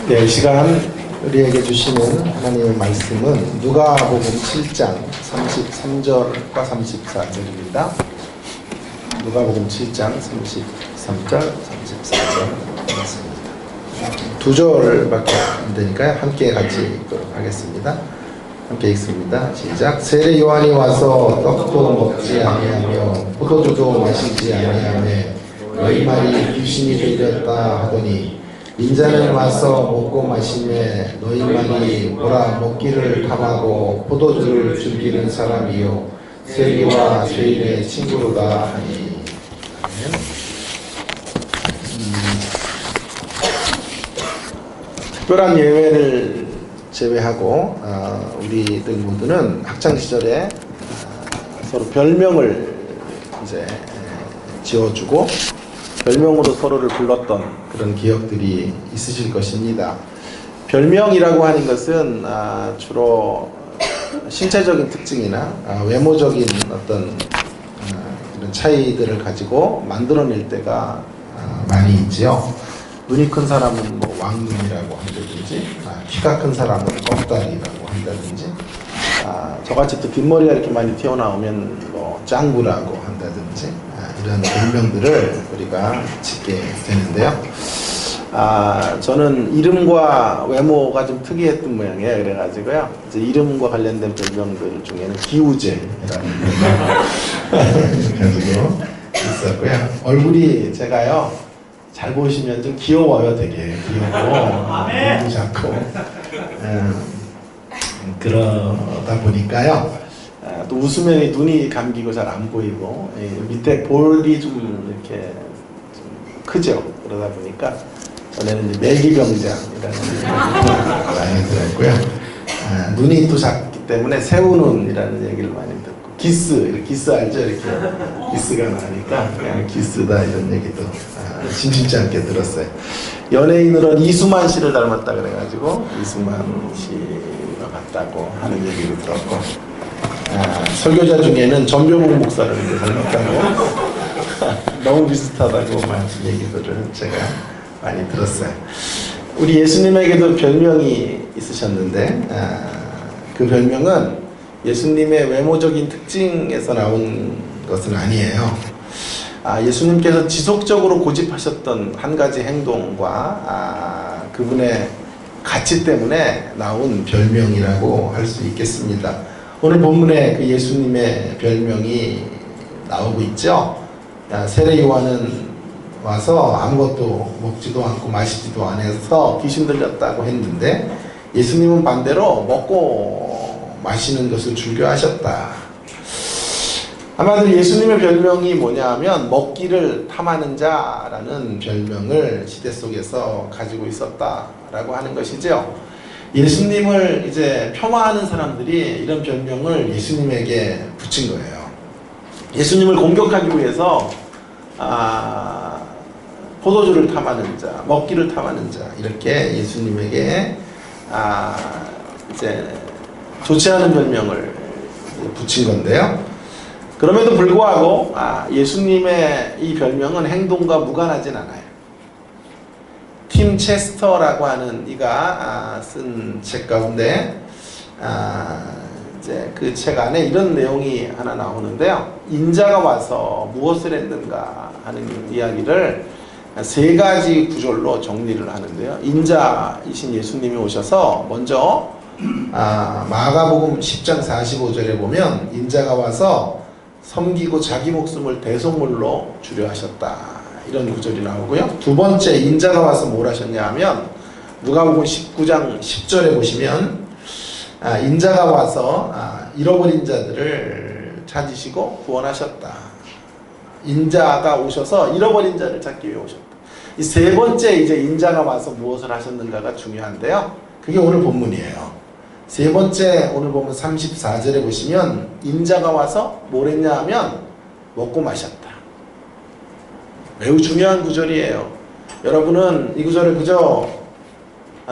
네, 이 시간 우리에게 주시는 하나님의 말씀은 누가복음 7장 33절과 34절입니다. 누가복음 7장 33절, 34절 말씀입니다. 두 절밖에 안 되니까요. 함께 같이 읽도록 하겠습니다. 함께 읽습니다. 시작. 세례 요한이 와서 떡도 먹지 아니하며 포도주도 마시지 아니하며 너희 말이 귀신이 들렸다 하더니 인자는 와서 먹고 마시매 너희 말이 보라 먹기를 탐하고 포도주를 즐기는 사람이요 세리와 죄인의 친구로다 하니. 특별한 예외를 제외하고 우리들 모두는 학창 시절에 서로 별명을 이제 지어주고 별명으로 서로를 불렀던 그런 기억들이 있으실 것입니다. 별명이라고 하는 것은 주로 신체적인 특징이나 외모적인 어떤 이런 차이들을 가지고 만들어낼 때가 많이 있지요. 눈이 큰 사람은 뭐 왕눈이라고 한다든지, 키가 큰 사람은 껌다리라고 한다든지, 저같이 또 뒷머리가 이렇게 많이 튀어나오면 뭐 짱구라고 한다든지, 이런 별명들을 우리가 짓게 되는데요. 저는 이름과 외모가 좀 특이했던 모양이에요. 그래가지고요. 이제 이름과 관련된 별명들 중에는 기우제라는 별명이 가지고 있었고요. 얼굴이 제가요. 잘 보시면 좀 귀여워요. 되게 귀엽고 눈도 작고 그러다 보니까요. 또 웃으면 눈이 감기고 잘 안 보이고 밑에 볼이 좀 이렇게 좀 크죠. 그러다 보니까 전에는 이제 멜기병장이라는 이름을 많이 들었고요. 눈이 또 작기 때문에 새우눈이라는 얘기를 많이 듣고 기스 알죠? 이렇게 기스가 나니까 그냥 기스다 이런 얘기도 심심치 않게 들었어요. 연예인으로는 이수만 씨를 닮았다 그래가지고 이수만 씨가 같다고 하는 얘기를 들었고 설교자 중에는 전병욱 목사를 닮았다고 너무 비슷하다고 많은 얘기들을 제가 많이 들었어요. 우리 예수님에게도 별명이 있으셨는데 그 별명은 예수님의 외모적인 특징에서 나온 것은 아니에요. 예수님께서 지속적으로 고집하셨던 한 가지 행동과 그분의 가치 때문에 나온 별명이라고 할 수 있겠습니다. 오늘 본문에 그 예수님의 별명이 나오고 있죠. 세례 요한은 와서 아무것도 먹지도 않고 마시지도 않아서 귀신 들렸다고 했는데 예수님은 반대로 먹고 마시는 것을 즐겨하셨다. 아마도 예수님의 별명이 뭐냐 하면 먹기를 탐하는 자라는 별명을 시대 속에서 가지고 있었다라고 하는 것이죠. 예수님을 이제 폄하하는 사람들이 이런 별명을 예수님에게 붙인 거예요. 예수님을 공격하기 위해서 포도주를 탐하는 자, 먹기를 탐하는 자 이렇게 예수님에게 이제 좋지 않은 별명을 붙인 건데요. 그럼에도 불구하고 예수님의 이 별명은 행동과 무관하진 않아요. 팀 체스터라고 하는 이가 쓴 책 가운데 이제 그 책 안에 이런 내용이 하나 나오는데요. 인자가 와서 무엇을 했는가 하는 이야기를 세 가지 구절로 정리를 하는데요. 인자이신 예수님이 오셔서 먼저 마가복음 10장 45절에 보면 인자가 와서 섬기고 자기 목숨을 대속물로 주려 하셨다 이런 구절이 나오고요. 두 번째 인자가 와서 뭘 하셨냐 하면 누가복음 19장 10절에 보시면 인자가 와서 잃어버린 자들을 찾으시고 구원하셨다. 인자가 오셔서 잃어버린 자를 찾기 위해 오셨다. 이 세 번째 이제 인자가 와서 무엇을 하셨는가가 중요한데요. 그게 오늘 본문이에요. 세 번째 오늘 보면 34절에 보시면 인자가 와서 뭘 했냐 하면 먹고 마셨다. 매우 중요한 구절이에요. 여러분은 이 구절을 그저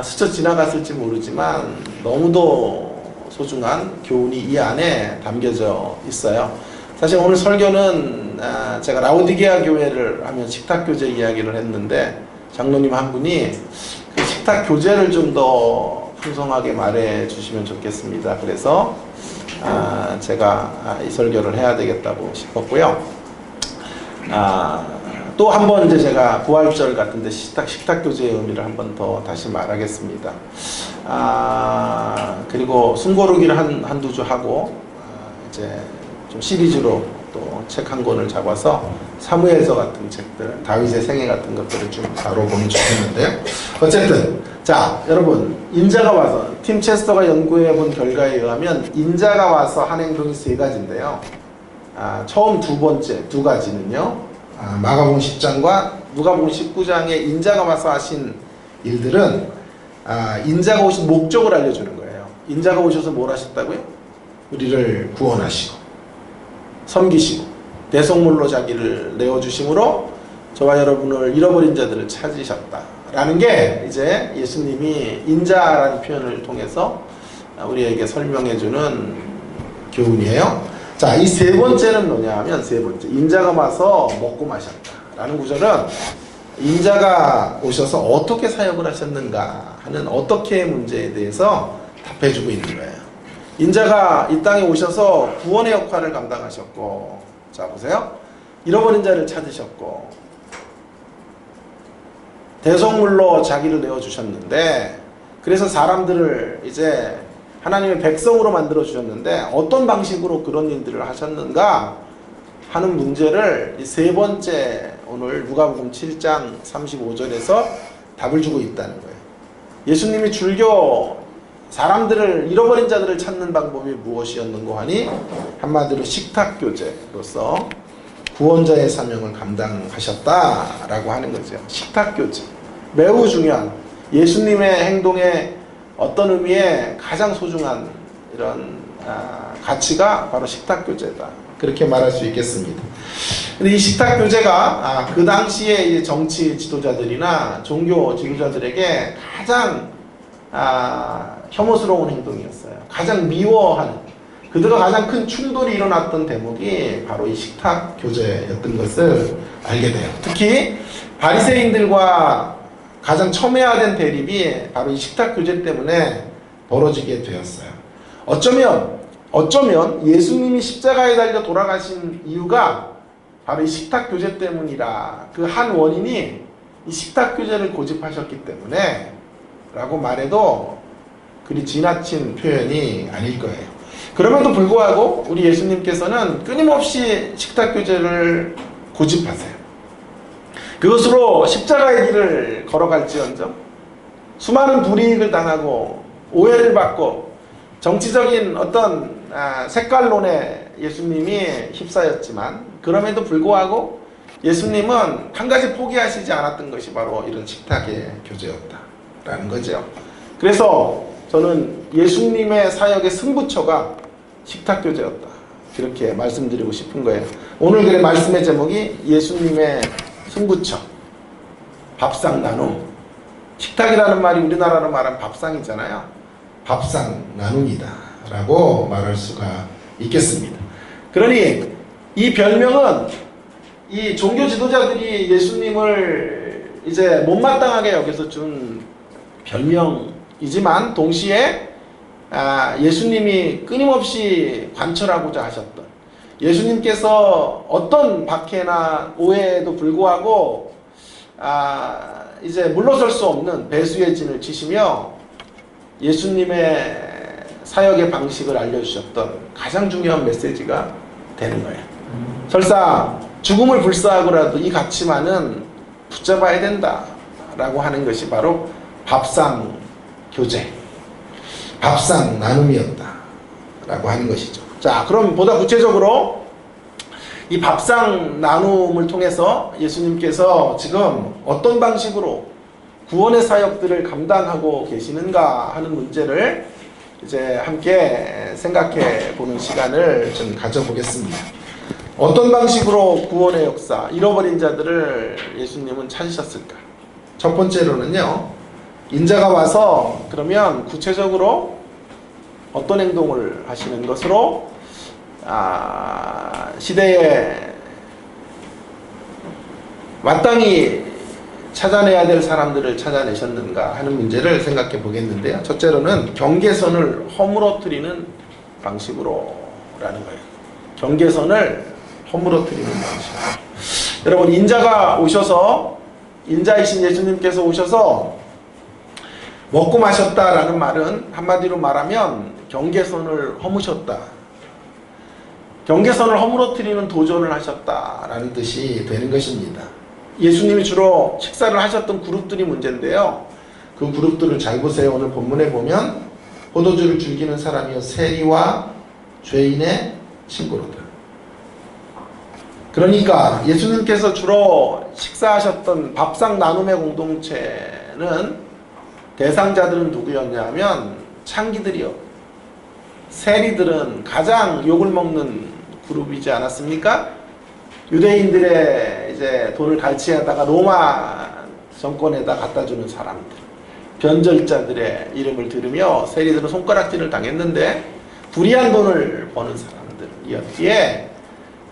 스쳐 지나갔을지 모르지만 너무도 소중한 교훈이 이 안에 담겨져 있어요. 사실 오늘 설교는 제가 라오디게아 교회를 하면 식탁교제 이야기를 했는데 장로님 한 분이 그 식탁 교제를 좀 더 풍성하게 말해 주시면 좋겠습니다. 그래서 제가 이 설교를 해야 되겠다고 싶었고요. 또 한 번 이제 제가 부활절 같은데 식탁 교제의 의미를 한 번 더 다시 말하겠습니다. 그리고 숨고르기를 한두 주 하고 이제 좀 시리즈로 또 책 한 권을 잡아서 사무엘서 같은 책들, 다윗의 생애 같은 것들을 좀 다뤄보면 좋겠는데요. 어쨌든 자, 여러분, 인자가 와서 팀 체스터가 연구해 본 결과에 의하면 인자가 와서 한 행동이 세 가지인데요. 처음 두 가지는요. 마가복음 10장과 누가복음 19장에 인자가 와서 하신 일들은 인자가 오신 목적을 알려주는 거예요. 인자가 오셔서 뭘 하셨다고요? 우리를 구원하시고 섬기시고 대속물로 자기를 내어주심으로 저와 여러분을 잃어버린 자들을 찾으셨다라는 게 이제 예수님이 인자라는 표현을 통해서 우리에게 설명해주는 교훈이에요. 자, 이 세 번째는 뭐냐 하면 세 번째, 인자가 와서 먹고 마셨다라는 구절은 인자가 오셔서 어떻게 사역을 하셨는가 하는 어떻게의 문제에 대해서 답해주고 있는 거예요. 인자가 이 땅에 오셔서 구원의 역할을 감당하셨고, 자 보세요, 잃어버린 자를 찾으셨고 대속물로 자기를 내어주셨는데, 그래서 사람들을 이제 하나님의 백성으로 만들어 주셨는데 어떤 방식으로 그런 일들을 하셨는가 하는 문제를 이 세 번째 오늘 누가복음 7장 35절에서 답을 주고 있다는 거예요. 예수님이 줄교 사람들을 잃어버린 자들을 찾는 방법이 무엇이었는고 하니 한마디로 식탁교제로서 구원자의 사명을 감당하셨다라고 하는 거죠. 식탁교제, 매우 중요한 예수님의 행동에 어떤 의미의 가장 소중한 이런 가치가 바로 식탁교제다, 그렇게 말할 수 있겠습니다. 근데 이 식탁교제가 그 당시에 정치 지도자들이나 종교 지도자들에게 가장 혐오스러운 행동이었어요. 가장 미워하는, 그들과 가장 큰 충돌이 일어났던 대목이 바로 이 식탁교제였던 것을 알게 돼요. 특히 바리새인들과 가장 첨예화된 대립이 바로 이 식탁교제 때문에 벌어지게 되었어요. 어쩌면 예수님이 십자가에 달려 돌아가신 이유가 바로 이 식탁교제 때문이라, 그 한 원인이 이 식탁교제를 고집하셨기 때문에 라고 말해도 그리 지나친 표현이 아닐 거예요. 그럼에도 불구하고 우리 예수님께서는 끊임없이 식탁교제를 고집하세요. 그것으로 십자가의 길을 걸어갈지언정 수많은 불이익을 당하고 오해를 받고 정치적인 어떤 색깔론에 예수님이 휩싸였지만, 그럼에도 불구하고 예수님은 한 가지 포기하시지 않았던 것이 바로 이런 식탁의 교제였다라는 거죠. 그래서 저는 예수님의 사역의 승부처가 식탁교제였다, 그렇게 말씀드리고 싶은 거예요. 오늘 그 말씀의 제목이 예수님의 승부처, 밥상 나눔. 식탁이라는 말이 우리나라로 말하면 밥상이잖아요. 밥상 나눔이다 라고 말할 수가 있겠습니다. 그러니 이 별명은 이 종교 지도자들이 예수님을 이제 못마땅하게 여기서 준 별명이지만, 동시에 예수님이 끊임없이 관철하고자 하셨던, 예수님께서 어떤 박해나 오해에도 불구하고 이제 물러설 수 없는 배수의 진을 치시며 예수님의 사역의 방식을 알려주셨던 가장 중요한 메시지가 되는 거예요. 설사 죽음을 불사하고라도 이 가치만은 붙잡아야 된다 라고 하는 것이 바로 밥상 교제, 밥상 나눔이었다 라고 하는 것이죠. 자, 그럼 보다 구체적으로 이 밥상 나눔을 통해서 예수님께서 지금 어떤 방식으로 구원의 사역들을 감당하고 계시는가 하는 문제를 이제 함께 생각해 보는 시간을 좀 가져보겠습니다. 어떤 방식으로 구원의 역사, 잃어버린 자들을 예수님은 찾으셨을까? 첫 번째로는요, 인자가 와서 그러면 구체적으로 어떤 행동을 하시는 것으로 시대에 마땅히 찾아내야 될 사람들을 찾아내셨는가 하는 문제를 생각해 보겠는데요. 첫째로는 경계선을 허물어뜨리는 방식으로라는 거예요. 경계선을 허물어뜨리는 방식. 여러분, 인자가 오셔서, 인자이신 예수님께서 오셔서 먹고 마셨다라는 말은 한마디로 말하면 경계선을 허무셨다, 경계선을 허물어뜨리는 도전을 하셨다라는 뜻이 되는 것입니다. 예수님이 주로 식사를 하셨던 그룹들이 문제인데요. 그 그룹들을 잘 보세요. 오늘 본문에 보면 포도주를 즐기는 사람이요 세리와 죄인의 친구로다. 그러니까 예수님께서 주로 식사하셨던 밥상 나눔의 공동체는 대상자들은 누구였냐면 창기들이요, 세리들은 가장 욕을 먹는 그룹이지 않았습니까? 유대인들의 이제 돈을 갈취하다가 로마 정권에다 갖다 주는 사람들, 변절자들의 이름을 들으며 세리들은 손가락질을 당했는데 불의한 돈을 버는 사람들이었기에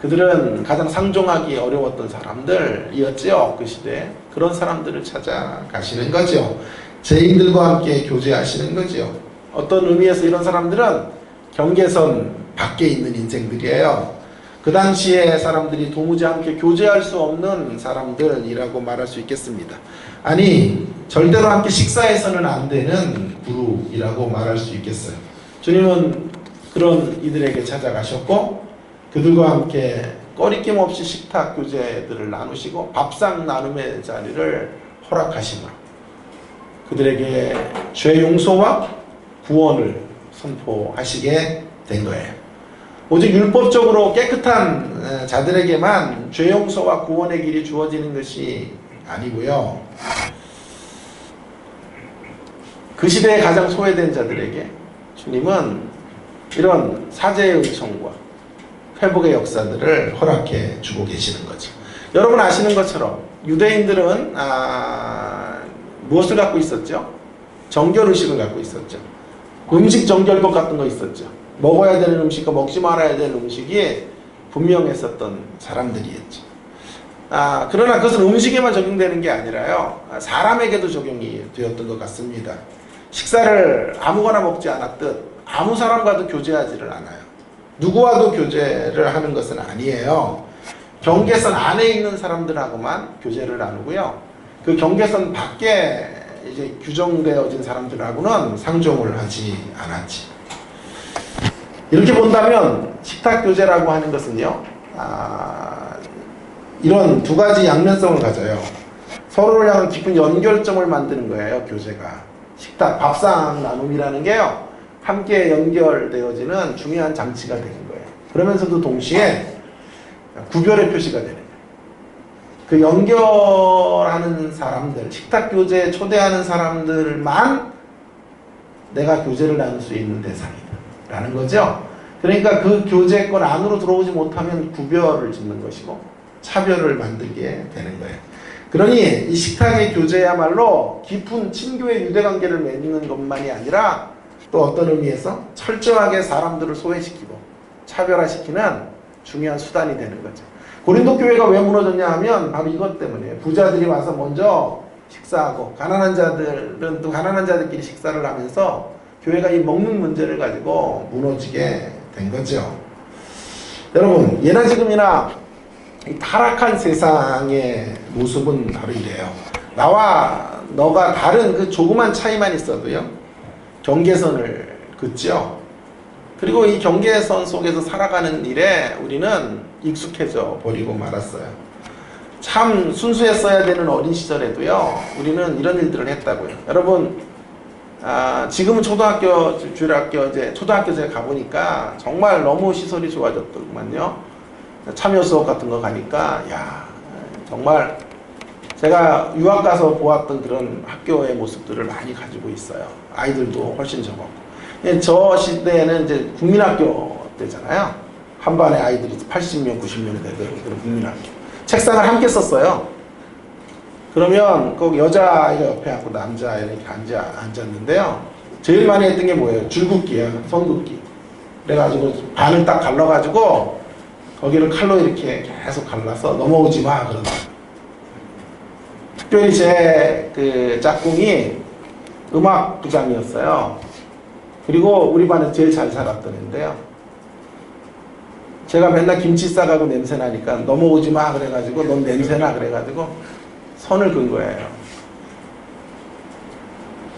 그들은 가장 상종하기 어려웠던 사람들이었죠. 그 시대에. 그런 사람들을 찾아가시는 거죠. 죄인들과 함께 교제하시는 거죠. 어떤 의미에서 이런 사람들은 경계선 밖에 있는 인생들이에요. 그 당시에 사람들이 도무지 함께 교제할 수 없는 사람들이라고 말할 수 있겠습니다. 아니, 절대로 함께 식사해서는 안 되는 그룹이라고 말할 수 있겠어요. 주님은 그런 이들에게 찾아가셨고 그들과 함께 꺼리낌 없이 식탁 교제들을 나누시고 밥상 나눔의 자리를 허락하시며 그들에게 죄 용서와 구원을 선포하시게 된 거예요. 오직 율법적으로 깨끗한 자들에게만 죄 용서와 구원의 길이 주어지는 것이 아니고요. 그 시대에 가장 소외된 자들에게 주님은 이런 사죄의 은총과 회복의 역사들을 허락해 주고 계시는 거죠. 여러분 아시는 것처럼 유대인들은 무엇을 갖고 있었죠? 정결의식을 갖고 있었죠. 음식 정결법 같은 거 있었죠. 먹어야 되는 음식과 먹지 말아야 되는 음식이 분명했었던 사람들이었죠. 그러나 그것은 음식에만 적용되는 게 아니라요, 사람에게도 적용이 되었던 것 같습니다. 식사를 아무거나 먹지 않았듯 아무 사람과도 교제하지를 않아요. 누구와도 교제를 하는 것은 아니에요. 경계선 안에 있는 사람들하고만 교제를 나누고요. 그 경계선 밖에 이제 규정되어진 사람들하고는 상종을 하지 않았지. 이렇게 본다면 식탁 교제라고 하는 것은요, 이런 두 가지 양면성을 가져요. 서로를 향한 깊은 연결점을 만드는 거예요. 교제가. 식탁, 밥상 나눔이라는 게요, 함께 연결되어지는 중요한 장치가 되는 거예요. 그러면서도 동시에 구별의 표시가 되는 거예요. 그 연결하는 사람들, 식탁 교제에 초대하는 사람들만 내가 교제를 나눌 수 있는 대상이다 라는 거죠. 그러니까 그 교제권 안으로 들어오지 못하면 구별을 짓는 것이고 차별을 만들게 되는 거예요. 그러니 이 식탁의 교제야말로 깊은 친교의 유대관계를 맺는 것만이 아니라 또 어떤 의미에서 철저하게 사람들을 소외시키고 차별화시키는 중요한 수단이 되는 거죠. 고린도 교회가 왜 무너졌냐 하면 바로 이것 때문에 부자들이 와서 먼저 식사하고 가난한 자들은 또 가난한 자들끼리 식사를 하면서 교회가 이 먹는 문제를 가지고 무너지게 된 거죠. 여러분, 예나 지금이나 이 타락한 세상의 모습은 바로 이래요. 나와 너가 다른 그 조그만 차이만 있어도요, 경계선을 긋죠. 그리고 이 경계선 속에서 살아가는 일에 우리는 익숙해져 버리고 말았어요. 참 순수했어야 되는 어린 시절에도요, 우리는 이런 일들을 했다고요. 여러분, 지금은 초등학교, 주일학교, 이제 초등학교에 가보니까 정말 너무 시설이 좋아졌더구만요. 참여 수업 같은 거 가니까, 야, 정말 제가 유학 가서 보았던 그런 학교의 모습들을 많이 가지고 있어요. 아이들도 훨씬 적었고. 저 시대에는 이제 국민학교 때잖아요. 한 반에 아이들이 80명, 90명이 되던 그런 국민학교. 책상을 함께 썼어요. 그러면 꼭 여자아이가 옆에 앉고 남자아이가 이렇게 앉았는데요. 제일 많이 했던 게 뭐예요? 줄긋기야, 선긋기. 그래가지고 반을 딱 갈라가지고 거기를 칼로 이렇게 계속 갈라서 넘어오지 마, 그러다. 특별히 제 그 짝꿍이 음악부장이었어요. 그리고 우리 반에 제일 잘 살았던 애인데요. 제가 맨날 김치 싸가고 냄새 나니까 넘어오지 마 그래가지고 넌 냄새나 그래가지고 선을 긋은 거예요.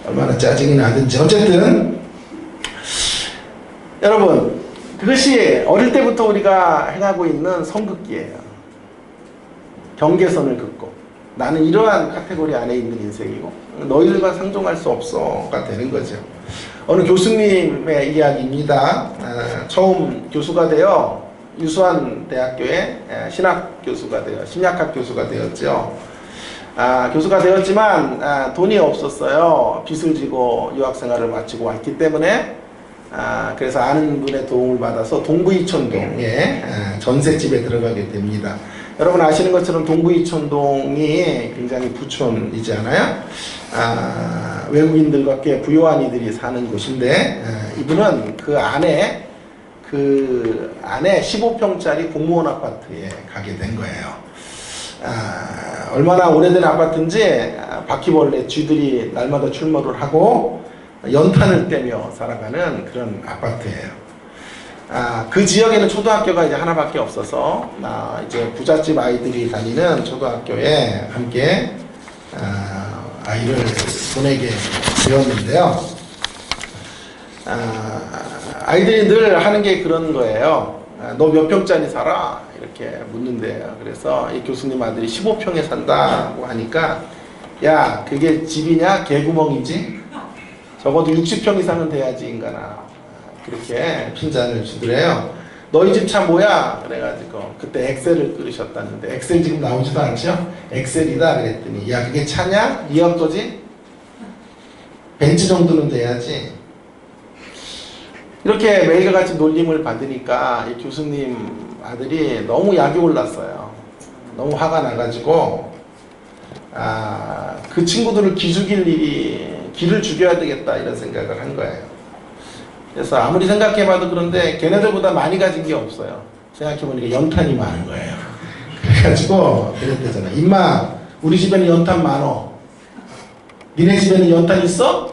얼마나 짜증이 나든지. 어쨌든 여러분, 그것이 어릴 때부터 우리가 행하고 있는 선긋기예요. 경계선을 긋고 나는 이러한 카테고리 안에 있는 인생이고 너희들과 상종할 수 없어가 되는 거죠. 어느 교수님의 이야기입니다. 처음 교수가 되어 유수한 대학교에 신학 교수가 되어 심리학학 교수가 되었죠. 교수가 되었지만 돈이 없었어요. 빚을 지고 유학생활을 마치고 왔기 때문에 그래서 아는 분의 도움을 받아서 동부이촌동에 전셋집에 들어가게 됩니다. 여러분 아시는 것처럼 동부이촌동이 굉장히 부촌이잖아요. 외국인들과 꽤 부유한 이들이 사는 곳인데 이분은 그 안에 15평짜리 공무원 아파트에 가게 된 거예요. 얼마나 오래된 아파트인지 바퀴벌레 쥐들이 날마다 출몰을 하고 연탄을 떼며 살아가는 그런 아파트예요. 그 지역에는 초등학교가 이제 하나밖에 없어서 이제 부잣집 아이들이 다니는 초등학교에 함께 아이를 보내게 되었는데요. 아이들이 늘 하는 게 그런 거예요. 너 몇 평짜리 살아? 이렇게 묻는데요. 그래서 이 교수님 아들이 15평에 산다고 하니까 야, 그게 집이냐? 개구멍이지? 적어도 60평 이상은 돼야지 인간아. 그렇게 핀잔을 주더래요. 너희 집 차 뭐야? 그래가지고 그때 엑셀을 끌으셨다는데 엑셀 지금 나오지도 않죠? 엑셀이다 그랬더니 야, 그게 차냐? 2억 거지? 벤츠 정도는 돼야지. 이렇게 매일같이 놀림을 받으니까 이 교수님 아들이 너무 약이 올랐어요. 너무 화가 나가지고 그 친구들을 기죽일 일이 기를 죽여야 되겠다 이런 생각을 한 거예요. 그래서 아무리 생각해봐도 그런데 걔네들보다 많이 가진 게 없어요. 생각해보니까 연탄이 많은 거예요. 그래가지고 그랬대잖아. 임마 우리 집에는 연탄 많어. 니네 집에는 연탄 있어?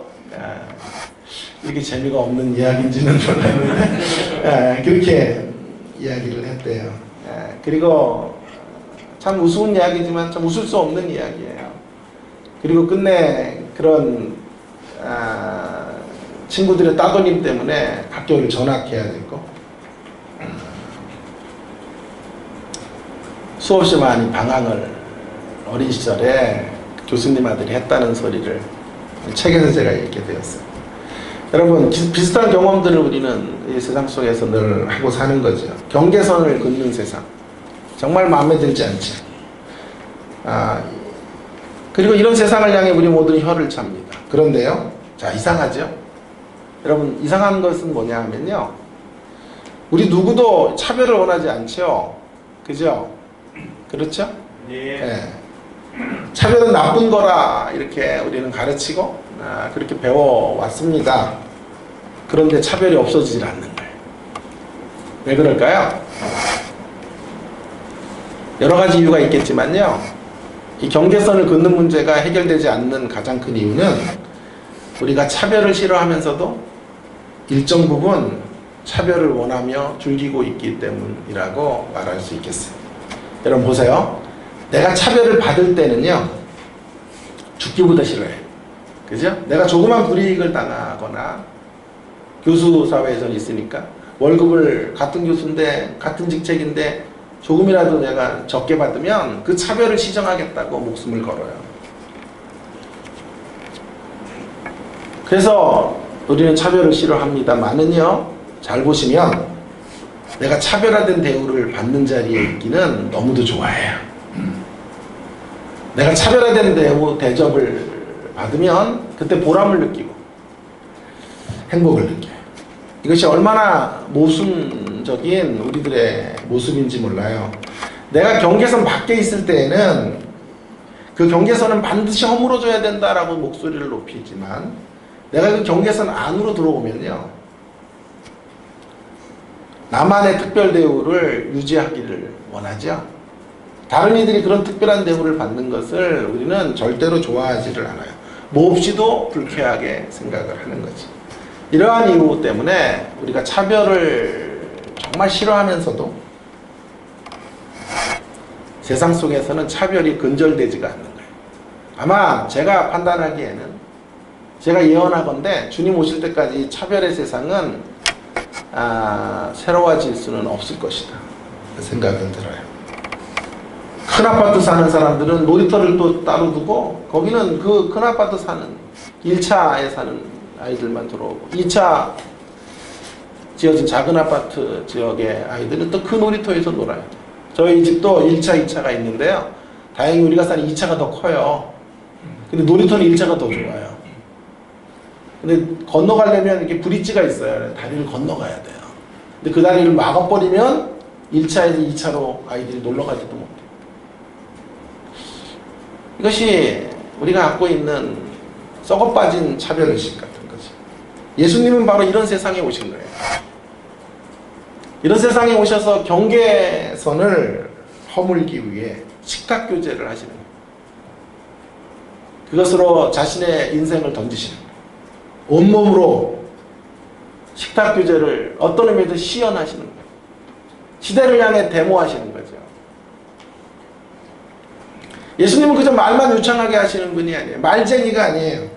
이렇게 재미가 없는 이야기인지는 몰랐는데 그렇게 이야기를 했대요. 그리고 참 우스운 이야기지만 참 웃을 수 없는 이야기예요. 그리고 끝내 그런 친구들의 따돌림 때문에 학교를 전학해야 됐고 수없이 많이 방황을 어린 시절에 교수님 아들이 했다는 소리를 책에서 제가 읽게 되었어요. 여러분 비슷한 경험들을 우리는 이 세상 속에서 늘 하고 사는 거죠. 경계선을 긋는 세상 정말 마음에 들지 않죠. 그리고 이런 세상을 향해 우리 모두는 혀를 찹니다. 그런데요, 자 이상하죠. 여러분 이상한 것은 뭐냐 하면요, 우리 누구도 차별을 원하지 않죠. 그죠? 그렇죠? 네. 차별은 나쁜 거라 이렇게 우리는 가르치고 그렇게 배워왔습니다. 그런데 차별이 없어지질 않는 거예요. 왜 그럴까요? 여러 가지 이유가 있겠지만요, 이 경계선을 긋는 문제가 해결되지 않는 가장 큰 이유는 우리가 차별을 싫어하면서도 일정 부분 차별을 원하며 즐기고 있기 때문이라고 말할 수 있겠어요. 여러분 보세요. 내가 차별을 받을 때는요, 죽기보다 싫어해. 그죠? 내가 조그만 불이익을 당하거나 교수 사회에서는 있으니까 월급을 같은 교수인데 같은 직책인데 조금이라도 내가 적게 받으면 그 차별을 시정하겠다고 목숨을 걸어요. 그래서 우리는 차별을 싫어합니다만은요, 잘 보시면 내가 차별화된 대우를 받는 자리에 있기는 너무도 좋아해요. 내가 차별화된 대우, 대접을 받으면 그때 보람을 느끼고 행복을 느껴요. 이것이 얼마나 모순적인 우리들의 모습인지 몰라요. 내가 경계선 밖에 있을 때에는 그 경계선은 반드시 허물어줘야 된다라고 목소리를 높이지만 내가 그 경계선 안으로 들어오면요, 나만의 특별 대우를 유지하기를 원하죠. 다른 이들이 그런 특별한 대우를 받는 것을 우리는 절대로 좋아하지를 않아요. 몹시도 불쾌하게 생각을 하는 거지. 이러한 이유 때문에 우리가 차별을 정말 싫어하면서도 세상 속에서는 차별이 근절되지가 않는 거예요. 아마 제가 판단하기에는, 제가 예언하건대 주님 오실 때까지 차별의 세상은 새로워질 수는 없을 것이다 생각은 들어요. 큰 아파트 사는 사람들은 놀이터를 또 따로 두고 거기는 그 큰 아파트 사는 1차에 사는 아이들만 들어오고 2차 지어진 작은 아파트 지역의 아이들은 또 그 놀이터에서 놀아요. 저희 집도 1차, 2차가 있는데요. 다행히 우리가 사는 2차가 더 커요. 근데 놀이터는 1차가 더 좋아요. 근데 건너가려면 이렇게 브릿지가 있어요. 다리를 건너가야 돼요. 근데 그 다리를 막아버리면 1차에서 2차로 아이들이 놀러 가지도 못해요. 이것이 우리가 갖고 있는 썩어빠진 차별의식 같은 거죠. 예수님은 바로 이런 세상에 오신 거예요. 이런 세상에 오셔서 경계선을 허물기 위해 식탁교제를 하시는 거예요. 그것으로 자신의 인생을 던지시는 거예요. 온몸으로 식탁교제를 어떤 의미에서 시연하시는 거예요. 시대를 향해 데모하시는 거죠. 예수님은 그저 말만 유창하게 하시는 분이 아니에요. 말쟁이가 아니에요.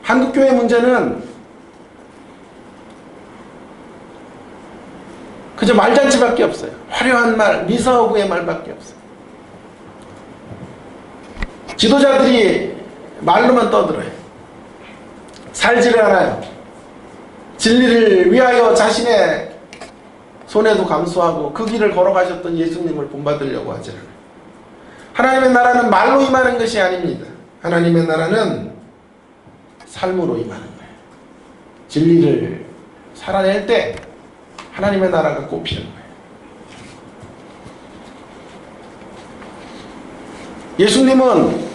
한국 교회 문제는 그저 말잔치밖에 없어요. 화려한 말, 미사오브의 말밖에 없어요. 지도자들이 말로만 떠들어요. 살지를 않아요. 진리를 위하여 자신의 손해도 감수하고 그 길을 걸어가셨던 예수님을 본받으려고 하지 않아요. 하나님의 나라는 말로 임하는 것이 아닙니다. 하나님의 나라는 삶으로 임하는 거예요. 진리를 살아낼 때 하나님의 나라가 꼽히는 거예요. 예수님은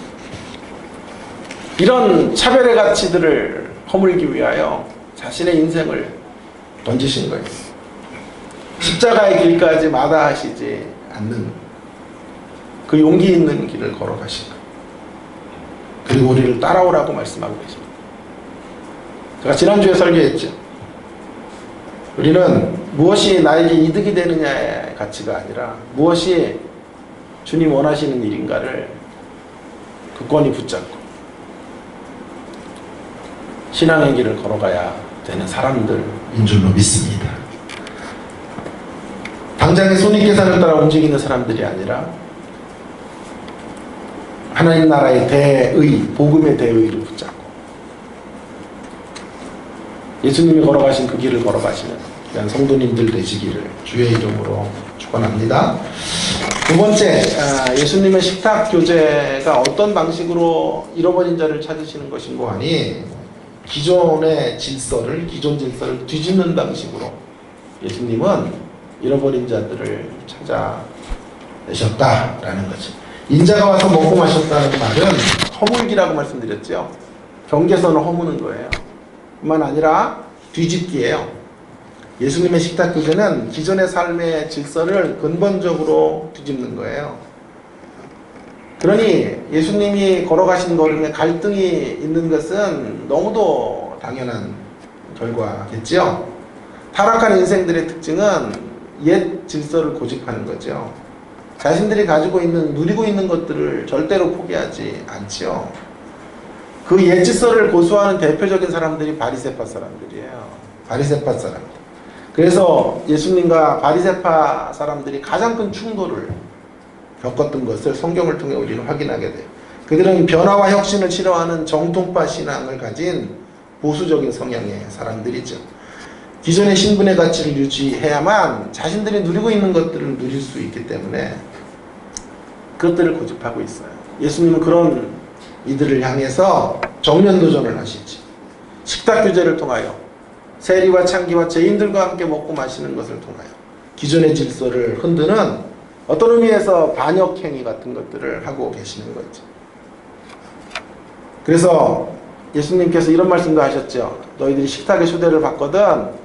이런 차별의 가치들을 허물기 위하여 자신의 인생을 던지신 거예요. 십자가의 길까지 마다하시지 않는 그 용기 있는 길을 걸어가신 거예요. 그리고 우리를 따라오라고 말씀하고 계십니다. 제가 지난주에 설교했죠. 우리는 무엇이 나에게 이득이 되느냐의 가치가 아니라 무엇이 주님 원하시는 일인가를 굳건히 붙잡고 신앙의 길을 걸어가야 되는 사람들인 줄로 믿습니다. 당장의 손익계산을 따라 움직이는 사람들이 아니라 하나님 나라의 대의, 복음의 대의를 붙잡고 예수님이 걸어가신 그 길을 걸어가시는 그런 성도님들 되시기를 주의 이름으로 축원합니다. 두 번째, 예수님의 식탁 교제가 어떤 방식으로 잃어버린 자를 찾으시는 것인고 하니 기존 질서를 뒤집는 방식으로 예수님은 잃어버린 자들을 찾아내셨다라는 거죠. 인자가 와서 먹고 마셨다는 말은 허물기라고 말씀드렸죠. 경계선을 허무는 거예요. 뿐만 아니라 뒤집기예요. 예수님의 식탁 교제는 기존의 삶의 질서를 근본적으로 뒤집는 거예요. 그러니 예수님이 걸어가신 걸음에 갈등이 있는 것은 너무도 당연한 결과겠죠. 타락한 인생들의 특징은 옛 질서를 고집하는 거죠. 자신들이 가지고 있는, 누리고 있는 것들을 절대로 포기하지 않죠. 그 옛 질서를 고수하는 대표적인 사람들이 바리새파 사람들이에요. 바리새파 사람들. 그래서 예수님과 바리새파 사람들이 가장 큰 충돌을 겪었던 것을 성경을 통해 우리는 확인하게 돼요. 그들은 변화와 혁신을 싫어하는 정통파 신앙을 가진 보수적인 성향의 사람들이죠. 기존의 신분의 가치를 유지해야만 자신들이 누리고 있는 것들을 누릴 수 있기 때문에 그것들을 고집하고 있어요. 예수님은 그런 이들을 향해서 정면 도전을 하시지. 식탁 교제를 통하여 세리와 창기와 죄인들과 함께 먹고 마시는 것을 통하여 기존의 질서를 흔드는 어떤 의미에서 반역행위 같은 것들을 하고 계시는 거죠. 그래서 예수님께서 이런 말씀도 하셨죠. 너희들이 식탁에 초대를 받거든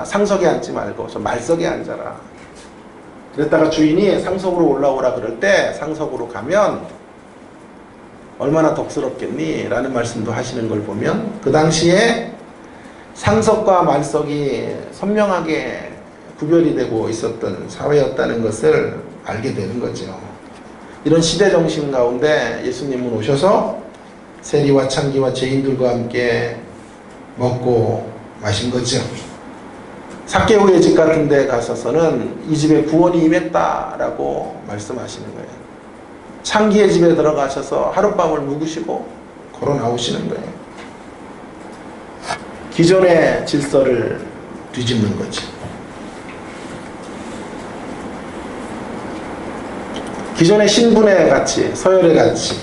상석에 앉지 말고 저 말석에 앉아라. 그랬다가 주인이 상석으로 올라오라 그럴 때 상석으로 가면 얼마나 덕스럽겠니? 라는 말씀도 하시는 걸 보면 그 당시에 상석과 말석이 선명하게 구별이 되고 있었던 사회였다는 것을 알게 되는 거죠. 이런 시대 정신 가운데 예수님은 오셔서 세리와 창기와 죄인들과 함께 먹고 마신 거죠. 삭개오의 집 같은 데 가서서는 이 집에 구원이 임했다라고 말씀하시는 거예요. 창기의 집에 들어가셔서 하룻밤을 묵으시고 걸어 나오시는 거예요. 기존의 질서를 뒤집는 거죠. 기존의 신분의 가치, 서열의 가치,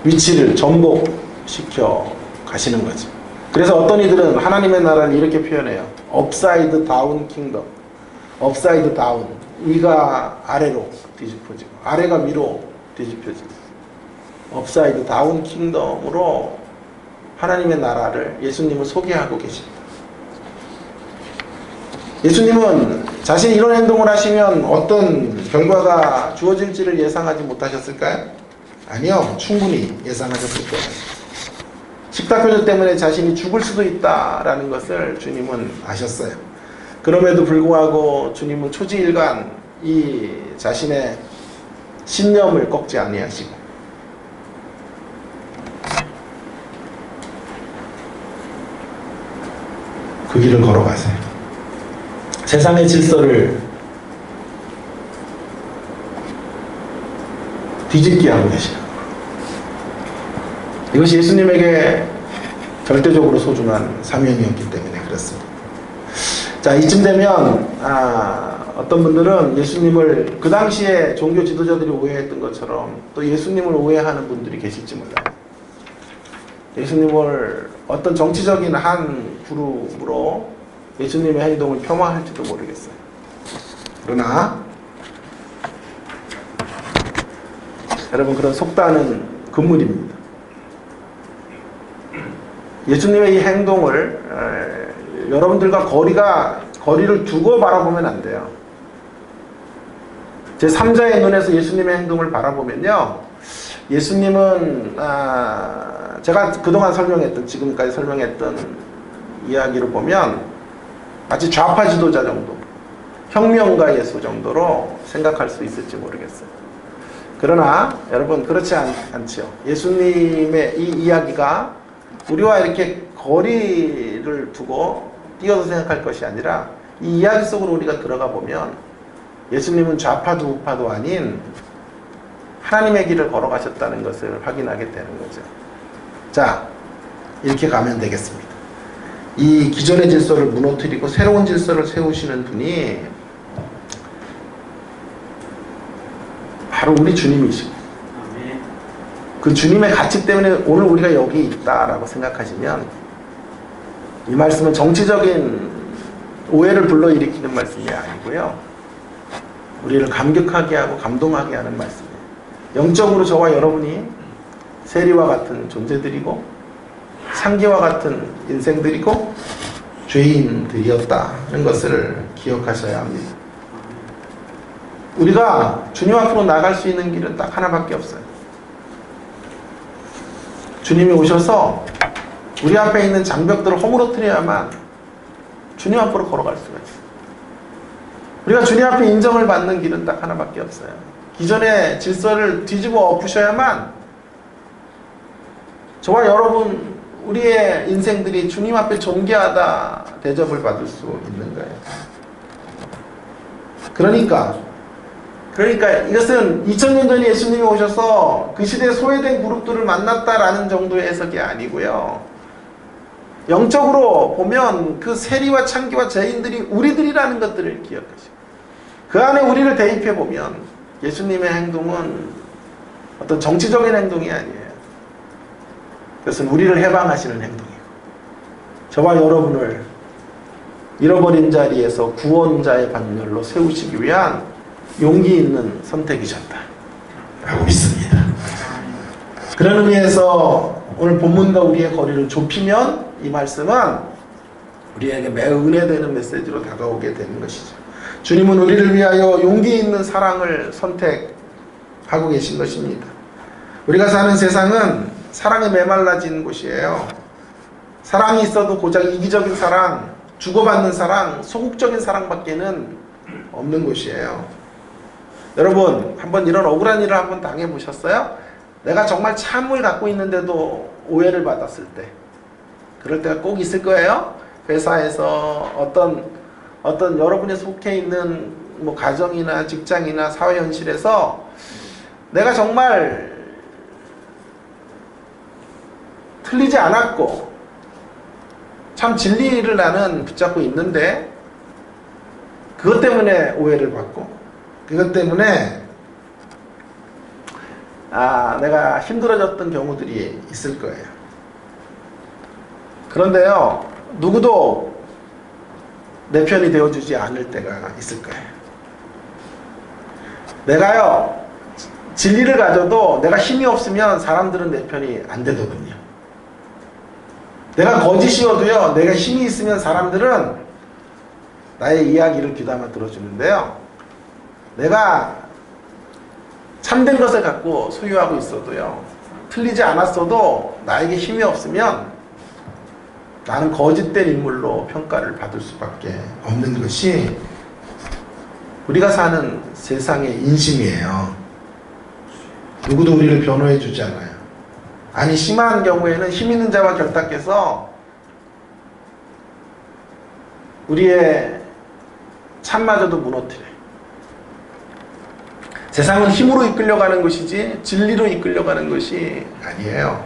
위치를 전복시켜 가시는 거죠. 그래서 어떤 이들은 하나님의 나라를 이렇게 표현해요. 업사이드 다운 킹덤. 업사이드 다운. 위가 아래로 뒤집혀지고 아래가 위로 뒤집혀지고 업사이드 다운 킹덤으로 하나님의 나라를 예수님을 소개하고 계십니다. 예수님은 자신이 이런 행동을 하시면 어떤 결과가 주어질지를 예상하지 못하셨을까요? 아니요. 충분히 예상하셨을 거예요. 식탁표절 때문에 자신이 죽을 수도 있다라는 것을 주님은 아셨어요. 그럼에도 불구하고 주님은 초지일간 이 자신의 신념을 꺾지 아니하시고 그 길을 걸어가세요. 세상의 질서를 뒤집게 하고 계시는 거예요. 이것이 예수님에게 절대적으로 소중한 사명이었기 때문에 그렇습니다. 자, 이쯤 되면 어떤 분들은 예수님을 그 당시에 종교 지도자들이 오해했던 것처럼 또 예수님을 오해하는 분들이 계실지 몰라요. 예수님을 어떤 정치적인 한 그룹으로 예수님의 행동을 폄하할지도 모르겠어요. 그러나 여러분, 그런 속단은 금물입니다. 예수님의 이 행동을 여러분들과 거리를 두고 바라보면 안 돼요. 제 3자의 눈에서 예수님의 행동을 바라보면요, 예수님은 제가 그동안 지금까지 설명했던 이야기를 보면 마치 좌파 지도자 정도, 혁명가 예수 정도로 생각할 수 있을지 모르겠어요. 그러나 여러분, 그렇지 않죠. 예수님의 이 이야기가 우리와 이렇게 거리를 두고 띄어서 생각할 것이 아니라 이 이야기 속으로 우리가 들어가 보면 예수님은 좌파도 우파도 아닌 하나님의 길을 걸어가셨다는 것을 확인하게 되는 거죠. 자, 이렇게 가면 되겠습니다. 이 기존의 질서를 무너뜨리고 새로운 질서를 세우시는 분이 바로 우리 주님이시고, 그 주님의 가치 때문에 오늘 우리가 여기 있다라고 생각하시면 이 말씀은 정치적인 오해를 불러일으키는 말씀이 아니고요, 우리를 감격하게 하고 감동하게 하는 말씀이에요. 영적으로 저와 여러분이 세리와 같은 존재들이고 상기와 같은 인생들이고 죄인들이었다는 것을 기억하셔야 합니다. 우리가 주님 앞으로 나갈 수 있는 길은 딱 하나밖에 없어요. 주님이 오셔서 우리 앞에 있는 장벽들을 허물어뜨려야만 주님 앞으로 걸어갈 수가 있어요. 우리가 주님 앞에 인정을 받는 길은 딱 하나밖에 없어요. 기존의 질서를 뒤집어 엎으셔야만 저와 여러분, 우리의 인생들이 주님 앞에 존귀하다 대접을 받을 수 있는 거예요. 그러니까 이것은 2000년 전에 예수님이 오셔서 그 시대에 소외된 그룹들을 만났다라는 정도의 해석이 아니고요, 영적으로 보면 그 세리와 창기와 죄인들이 우리들이라는 것들을 기억하시고 그 안에 우리를 대입해 보면 예수님의 행동은 어떤 정치적인 행동이 아니에요. 그것은 우리를 해방하시는 행동이고 저와 여러분을 잃어버린 자리에서 구원자의 반열로 세우시기 위한 용기 있는 선택이셨다 라고 믿습니다. 그런 의미에서 오늘 본문과 우리의 거리를 좁히면 이 말씀은 우리에게 매우 은혜되는 메시지로 다가오게 되는 것이죠. 주님은 우리를 위하여 용기 있는 사랑을 선택하고 계신 것입니다. 우리가 사는 세상은 사랑에 메말라진 곳이에요. 사랑이 있어도 고작 이기적인 사랑, 주고받는 사랑, 소극적인 사랑밖에는 없는 곳이에요. 여러분, 한번 이런 억울한 일을 한번 당해보셨어요? 내가 정말 참을 갖고 있는데도 오해를 받았을 때, 그럴 때가 꼭 있을 거예요. 회사에서 어떤 여러분이 속해 있는 뭐 가정이나 직장이나 사회 현실에서 내가 정말 틀리지 않았고 참 진리를 나는 붙잡고 있는데 그것 때문에 오해를 받고 그것 때문에 내가 힘들어졌던 경우들이 있을 거예요. 그런데요, 누구도 내 편이 되어주지 않을 때가 있을 거예요. 내가요, 진리를 가져도 내가 힘이 없으면 사람들은 내 편이 안 되거든요. 내가 거짓이어도요, 내가 힘이 있으면 사람들은 나의 이야기를 귀담아 들어주는데요, 내가 참된 것을 갖고 소유하고 있어도요, 틀리지 않았어도 나에게 힘이 없으면 나는 거짓된 인물로 평가를 받을 수밖에 없는 것이 우리가 사는 세상의 인심이에요. 누구도 우리를 변호해 주지 않아요. 아니, 심한 경우에는 힘 있는 자와 결탁해서 우리의 참마저도 무너뜨려요. 세상은 힘으로 이끌려가는 것이지 진리로 이끌려가는 것이 아니에요.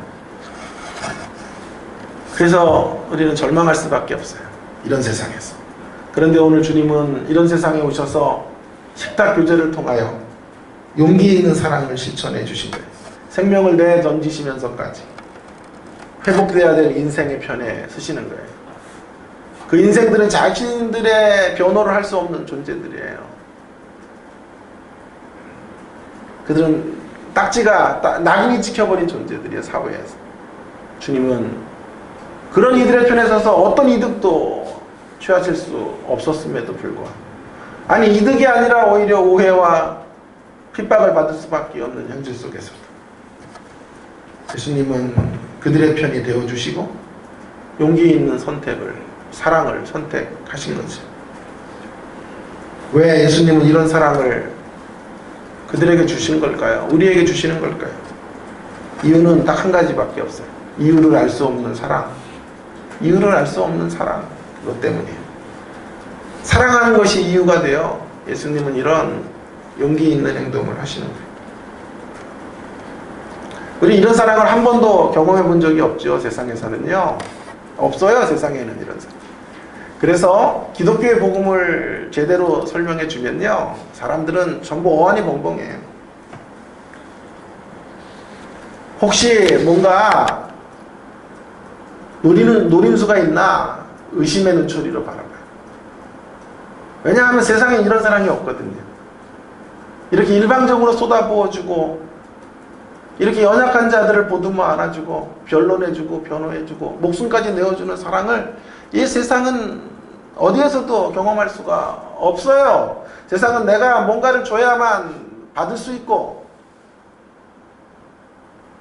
그래서 우리는 절망할 수밖에 없어요. 이런 세상에서. 그런데 오늘 주님은 이런 세상에 오셔서 식탁 교제를 통하여 용기 있는 사랑을 실천해 주신 거예요. 생명을 내던지시면서까지 회복돼야 될 인생의 편에 서시는 거예요. 그 인생들은 자신들의 변호를 할 수 없는 존재들이에요. 그들은 낙인이 찍혀버린 존재들이에요, 사회에서. 주님은 그런 이들의 편에 서서 어떤 이득도 취하실 수 없었음에도 불구하고, 아니, 이득이 아니라 오히려 오해와 핍박을 받을 수밖에 없는 현실 속에서도 예수님은 그들의 편이 되어주시고 용기 있는 선택을, 사랑을 선택하신 거죠. 왜 예수님은 이런 사랑을 그들에게 주신 걸까요? 우리에게 주시는 걸까요? 이유는 딱 한 가지밖에 없어요. 이유를 알 수 없는 사랑. 이유를 알 수 없는 사랑. 그것 때문이에요. 사랑하는 것이 이유가 되어 예수님은 이런 용기 있는 행동을 하시는 거예요. 우리 이런 사랑을 한 번도 경험해 본 적이 없죠. 세상에서는요. 없어요. 세상에는 이런 사랑. 그래서 기독교의 복음을 제대로 설명해 주면요, 사람들은 전부 어안이 벙벙해요. 혹시 뭔가 노림수가 있나 의심의 눈초리로 바라봐요. 왜냐하면 세상에 이런 사랑이 없거든요. 이렇게 일방적으로 쏟아부어주고, 이렇게 연약한 자들을 보듬어 안아주고, 변론해주고, 변호해주고, 목숨까지 내어주는 사랑을 이 세상은 어디에서도 경험할 수가 없어요. 세상은 내가 뭔가를 줘야만 받을 수 있고,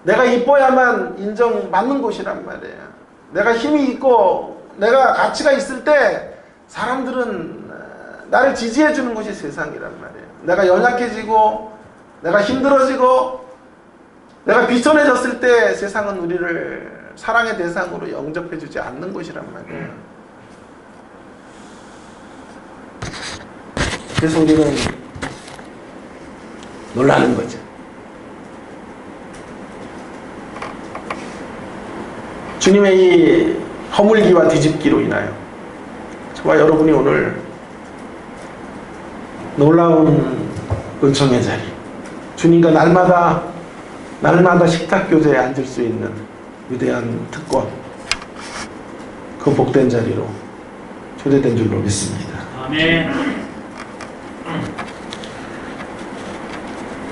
내가 이뻐야만 인정받는 곳이란 말이에요. 내가 힘이 있고 내가 가치가 있을 때 사람들은 나를 지지해 주는 것이 세상이란 말이에요. 내가 연약해지고 내가 힘들어지고 내가 비천해졌을 때 세상은 우리를 사랑의 대상으로 영접해 주지 않는 것이란 말이에요. 그래서 우리는 놀라는 거죠. 주님의 이 허물기와 뒤집기로 인하여 저와 여러분이 오늘 놀라운 은총의 자리, 주님과 날마다 식탁 교제에 앉을 수 있는 위대한 특권, 그 복된 자리로 초대된 줄로 믿습니다. 아멘.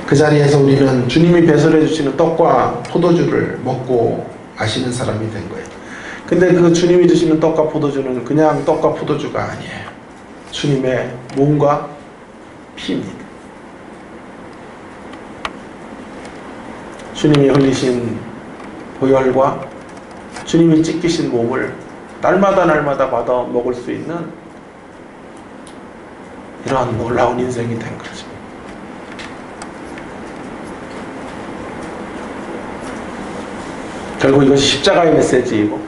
그 자리에서 우리는 주님이 배설해 주시는 떡과 포도주를 먹고 마시는 사람이 된 거예요. 근데 그 주님이 주시는 떡과 포도주는 그냥 떡과 포도주가 아니에요. 주님의 몸과 피입니다. 주님이 흘리신 보혈과 주님이 찢기신 몸을 날마다 받아 먹을 수 있는 이러한 놀라운 인생이 된 거죠. 결국 이것이 십자가의 메시지이고,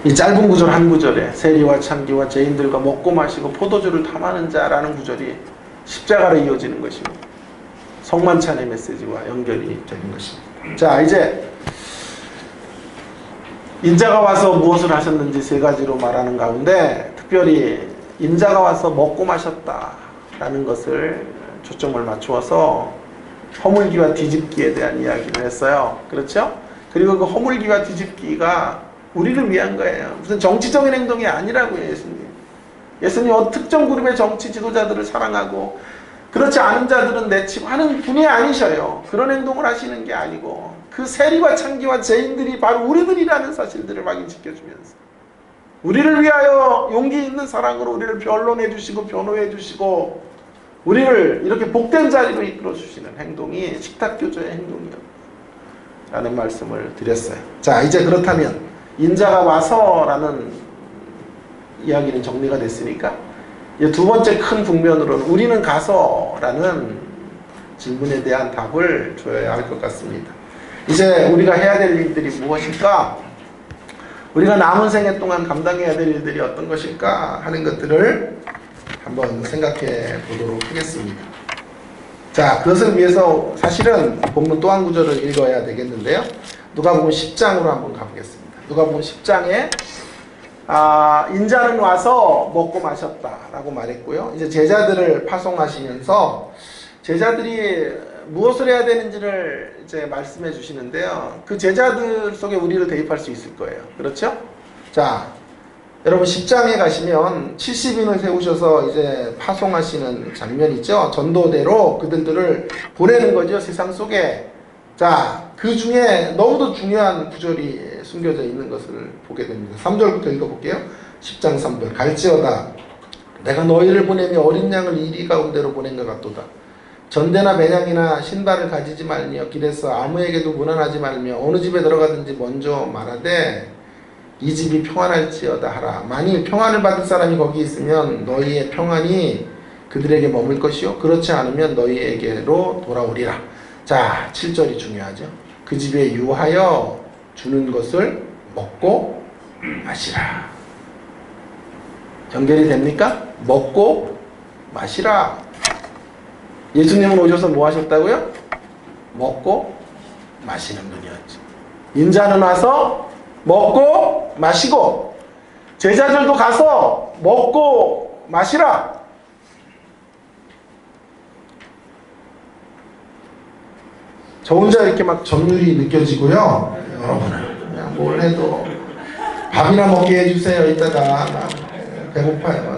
이 짧은 구절 한 구절에 세리와 창기와 죄인들과 먹고 마시고 포도주를 탐하는 자라는 구절이 십자가로 이어지는 것입니다. 성만찬의 메시지와 연결이 되는 것입니다. 자, 이제 인자가 와서 무엇을 하셨는지 세 가지로 말하는 가운데 특별히 인자가 와서 먹고 마셨다라는 것을 초점을 맞추어서 허물기와 뒤집기에 대한 이야기를 했어요. 그렇죠? 그리고 그 허물기와 뒤집기가 우리를 위한 거예요. 무슨 정치적인 행동이 아니라고요, 예수님. 예수님은 특정 그룹의 정치 지도자들을 사랑하고 그렇지 않은 자들은 내치고 하는 분이 아니셔요. 그런 행동을 하시는 게 아니고 그 세리와 창기와 죄인들이 바로 우리들이라는 사실들을 확인시켜주면서 우리를 위하여 용기 있는 사랑으로 우리를 변론해 주시고 변호해 주시고 우리를 이렇게 복된 자리로 이끌어 주시는 행동이 식탁교조의 행동이다 라는 말씀을 드렸어요. 자, 이제 그렇다면 인자가 와서라는 이야기는 정리가 됐으니까 이제 두 번째 큰 국면으로는 우리는 가서라는 질문에 대한 답을 줘야 할 것 같습니다. 이제 우리가 해야 될 일들이 무엇일까? 우리가 남은 생애 동안 감당해야 될 일들이 어떤 것일까 하는 것들을 한번 생각해 보도록 하겠습니다. 자, 그것을 위해서 사실은 본문 또 한 구절을 읽어야 되겠는데요. 누가복음 10장으로 한번 가보겠습니다. 누가복음 10장에 인자는 와서 먹고 마셨다라고 말했고요. 이제 제자들을 파송하시면서 제자들이 무엇을 해야 되는지를 이제 말씀해 주시는데요. 그 제자들 속에 우리를 대입할 수 있을 거예요. 그렇죠? 자, 여러분 10장에 가시면 70인을 세우셔서 이제 파송하시는 장면이죠. 전도대로 그들을 보내는 거죠. 세상 속에. 자, 그 중에 너무도 중요한 구절이 숨겨져 있는 것을 보게 됩니다. 3절부터 읽어볼게요. 10장 3절. 갈지어다 내가 너희를 보내며 어린 양을 이리 가운데로 보낸 것 같도다. 전대나 매냥이나 신발을 가지지 말며 길에서 아무에게도 문안하지 말며 어느 집에 들어가든지 먼저 말하되 이 집이 평안할지어다 하라. 만일 평안을 받을 사람이 거기 있으면 너희의 평안이 그들에게 머물 것이요 그렇지 않으면 너희에게로 돌아오리라. 자, 7절이 중요하죠. 그 집에 유하여 주는 것을 먹고 마시라. 연결이 됩니까? 먹고 마시라. 예수님은 오셔서 뭐 하셨다고요? 먹고 마시는 분이었죠. 인자는 와서 먹고 마시고 제자들도 가서 먹고 마시라. 저 혼자 이렇게 막 점률이 느껴지고요. 여러분은 그냥 뭘 해도 밥이나 먹게 해주세요. 이따가 배고파요.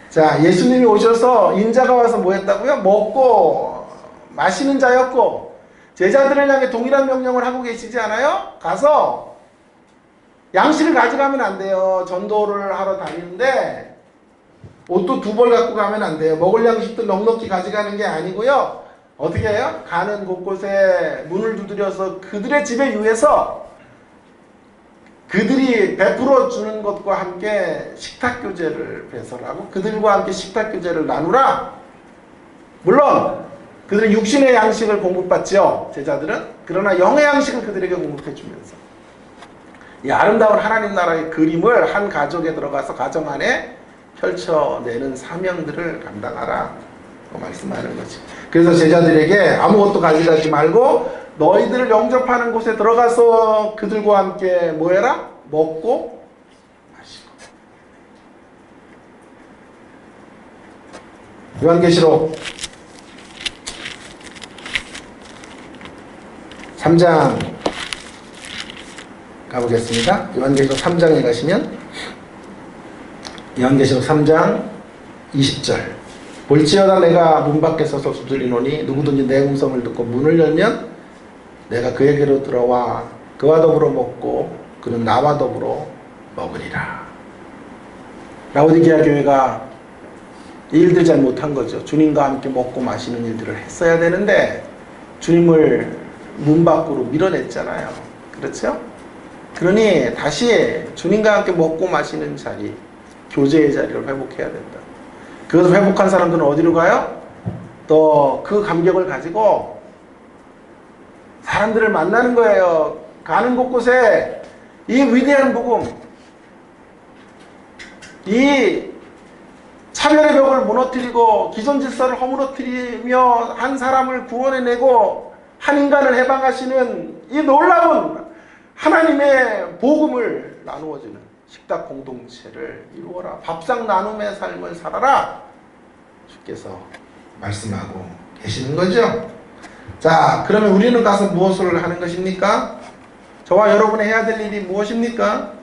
자, 예수님이 오셔서 인자가 와서 뭐 했다고요? 먹고 마시는 자였고 제자들을 향해 동일한 명령을 하고 계시지 않아요? 가서 양식을 가져가면 안 돼요. 전도를 하러 다니는데 옷도 2벌 갖고 가면 안 돼요. 먹을 양식도 넉넉히 가져가는 게 아니고요. 어떻게 해요? 가는 곳곳에 문을 두드려서 그들의 집에 유해서 그들이 베풀어 주는 것과 함께 식탁교제를 배설하고 그들과 함께 식탁교제를 나누라. 물론 그들은 육신의 양식을 공급받죠. 제자들은. 그러나 영의 양식을 그들에게 공급해 주면서 이 아름다운 하나님 나라의 그림을 한 가족에 들어가서 가정 안에 펼쳐내는 사명들을 감당하라 말씀하는 거지. 그래서 제자들에게 아무것도 가져가지 말고 너희들을 영접하는 곳에 들어가서 그들과 함께 뭐 해라? 먹고 마시고. 요한계시록 3장 가보겠습니다. 요한계시록 3장에 가시면 요한계시록 3장 20절. 볼지어다 내가 문 밖에 서서 두드리노니 누구든지 내 음성을 듣고 문을 열면 내가 그에게로 들어와 그와 더불어 먹고 그는 나와 더불어 먹으리라. 라오디게아 교회가 이 일들 잘 못한 거죠. 주님과 함께 먹고 마시는 일들을 했어야 되는데 주님을 문 밖으로 밀어냈잖아요. 그렇죠? 그러니 다시 주님과 함께 먹고 마시는 자리, 교제의 자리를 회복해야 된다. 그것을 회복한 사람들은 어디로 가요? 또 그 감격을 가지고 사람들을 만나는 거예요. 가는 곳곳에 이 위대한 복음, 이 차별의 벽을 무너뜨리고 기존 질서를 허물어뜨리며 한 사람을 구원해내고 한 인간을 해방하시는 이 놀라운 하나님의 복음을 나누어주는 식탁 공동체를 이루어라. 밥상 나눔의 삶을 살아라. 주께서 말씀하고 계시는 거죠. 자, 그러면 우리는 가서 무엇을 하는 것입니까? 저와 여러분이 해야 될 일이 무엇입니까?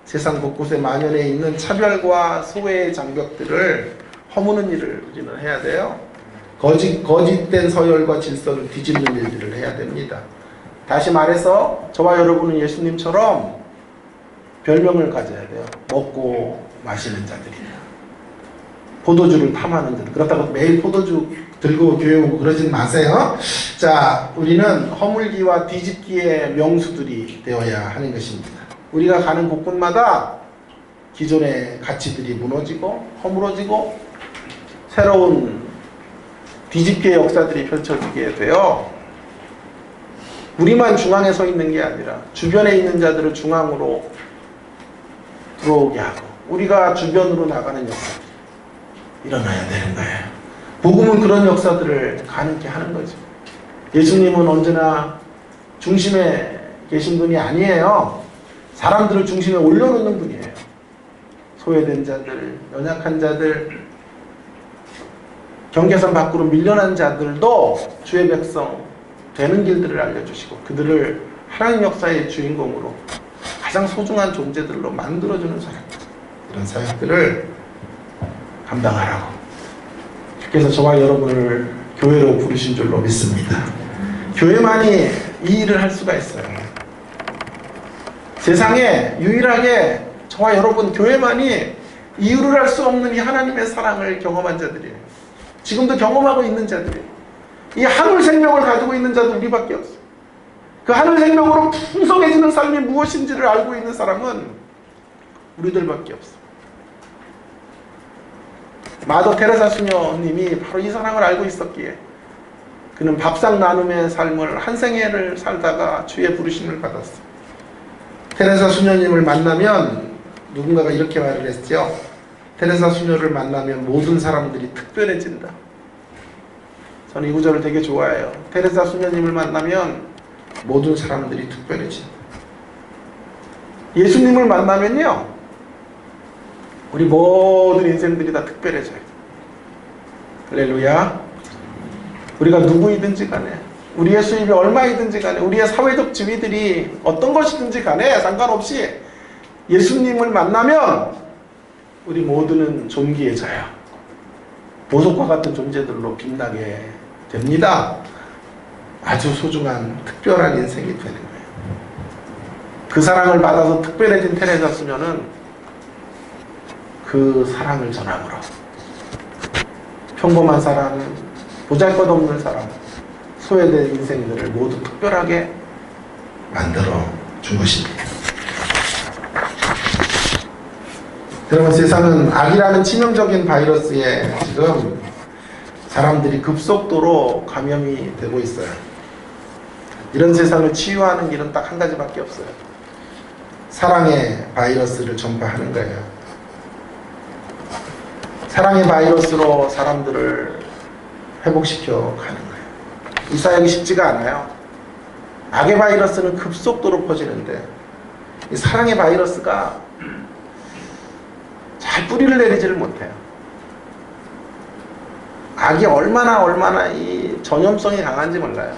세상 곳곳에 만연해 있는 차별과 소외의 장벽들을 허무는 일을 우리는 해야 돼요. 거짓된 서열과 질서를 뒤집는 일들을 해야 됩니다. 다시 말해서 저와 여러분은 예수님처럼 별명을 가져야 돼요. 먹고 마시는 자들이다. 포도주를 탐하는 자들. 그렇다고 매일 포도주 들고 교회 오고 그러진 마세요. 자, 우리는 허물기와 뒤집기의 명수들이 되어야 하는 것입니다. 우리가 가는 곳곳마다 기존의 가치들이 무너지고 허물어지고 새로운 뒤집기의 역사들이 펼쳐지게 되어 우리만 중앙에 서 있는 게 아니라 주변에 있는 자들을 중앙으로 들어오게 하고 우리가 주변으로 나가는 역사들이 일어나야 되는 거예요. 복음은 그런 역사들을 가능케 하는 거죠. 예수님은 언제나 중심에 계신 분이 아니에요. 사람들을 중심에 올려놓는 분이에요. 소외된 자들, 연약한 자들, 경계선 밖으로 밀려난 자들도 주의 백성 되는 길들을 알려주시고 그들을 하나님 역사의 주인공으로 가장 소중한 존재들로 만들어주는 사역들, 이런 사역들을 감당하라고 주께서 저와 여러분을 교회로 부르신 줄로 믿습니다. 교회만이 이 일을 할 수가 있어요. 세상에 유일하게 저와 여러분 교회만이 이유를 할 수 없는 이 하나님의 사랑을 경험한 자들이에요. 지금도 경험하고 있는 자들이에요. 이 하늘 생명을 가지고 있는 자들 우리밖에 없어요. 그 하늘 생명으로 풍성해지는 삶이 무엇인지를 알고 있는 사람은 우리들밖에 없어요. 마더 테레사 수녀님이 바로 이 사랑을 알고 있었기에 그는 밥상 나눔의 삶을 한 생애를 살다가 주의 부르심을 받았어요. 테레사 수녀님을 만나면 누군가가 이렇게 말을 했죠. 테레사 수녀를 만나면 모든 사람들이 특별해진다. 저는 이 구절을 되게 좋아해요. 테레사 수녀님을 만나면 모든 사람들이 특별해진다. 예수님을 만나면요, 우리 모든 인생들이 다 특별해져요. 할렐루야. 우리가 누구이든지 간에, 우리의 수입이 얼마이든지 간에, 우리의 사회적 지위들이 어떤 것이든지 간에 상관없이 예수님을 만나면 우리 모두는 존귀해져요. 보석과 같은 존재들로 빛나게 됩니다. 아주 소중한 특별한 인생이 되는 거예요. 그 사랑을 받아서 특별해진 테레사 수녀는 그 사랑을 전함으로 평범한 사람, 보잘것없는 사람, 소외된 인생들을 모두 특별하게 만들어 준 것입니다. 여러분, 세상은 악이라는 치명적인 바이러스에 지금 사람들이 급속도로 감염이 되고 있어요. 이런 세상을 치유하는 길은 딱 한 가지밖에 없어요. 사랑의 바이러스를 전파하는 거예요. 사랑의 바이러스로 사람들을 회복시켜 가는 거예요. 이 사역이 쉽지가 않아요. 악의 바이러스는 급속도로 퍼지는데 이 사랑의 바이러스가 잘 뿌리를 내리지를 못해요. 악이 얼마나 이 전염성이 강한지 몰라요.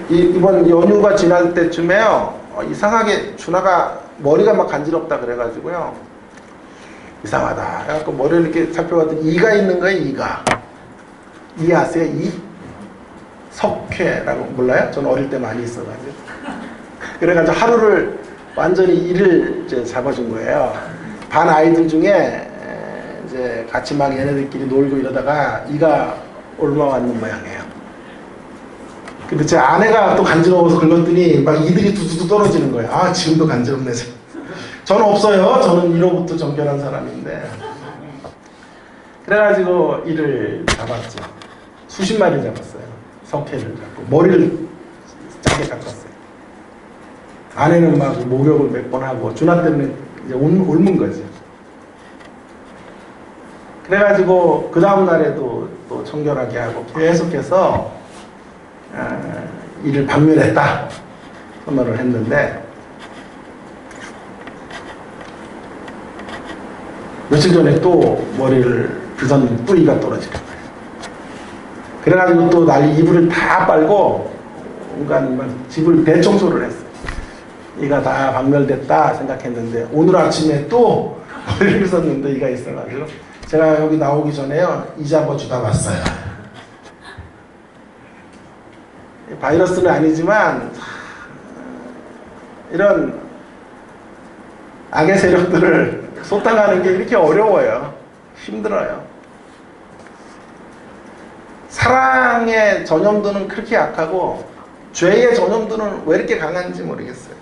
이번 연휴가 지날 때쯤에요, 이상하게 준하가 머리가 막 간지럽다 그래가지고요, 이상하다 해갖고 머리를 이렇게 살펴봤더니 이가 있는 거예요. 이 아세요? 이? 석회라고 몰라요? 저는 어릴 때 많이 있어가지고. 그래가지고 하루를 완전히 이를 이제 잡아준 거예요. 반 아이들 중에 이제 같이 막 얘네들끼리 놀고 이러다가 이가 올라왔는 모양이에요. 근데 제 아내가 또 간지러워서 긁었더니 막 이들이 두두두 떨어지는 거예요. 아, 지금도 간지럽네. 저는 없어요. 저는 1호부터 정결한 사람인데. 그래가지고 이를 잡았죠. 수십 마리 잡았어요. 석회를 잡고 머리를 짜게 깎았어요. 아내는 막 목욕을 몇 번 하고 준하 때는 이제 옮은 거죠. 그래가지고 그 다음 날에도 또 청결하게 하고 계속해서 이를 박멸했다 선언을 했는데, 며칠 전에 또 머리를 빗었는데 뿌리가 떨어지는 거예요. 그래가지고 또 난리 이불을 다 빨고 온갖 집을 대청소를 했어요. 이가 다 박멸됐다 생각했는데 오늘 아침에 또 머리를 빗었는데 이가 있어가지고 제가 여기 나오기 전에요, 이 잡아주다 왔어요. 바이러스는 아니지만 이런 악의 세력들을 쏟아가는 게 이렇게 어려워요. 힘들어요. 사랑의 전염도는 그렇게 약하고 죄의 전염도는 왜 이렇게 강한지 모르겠어요.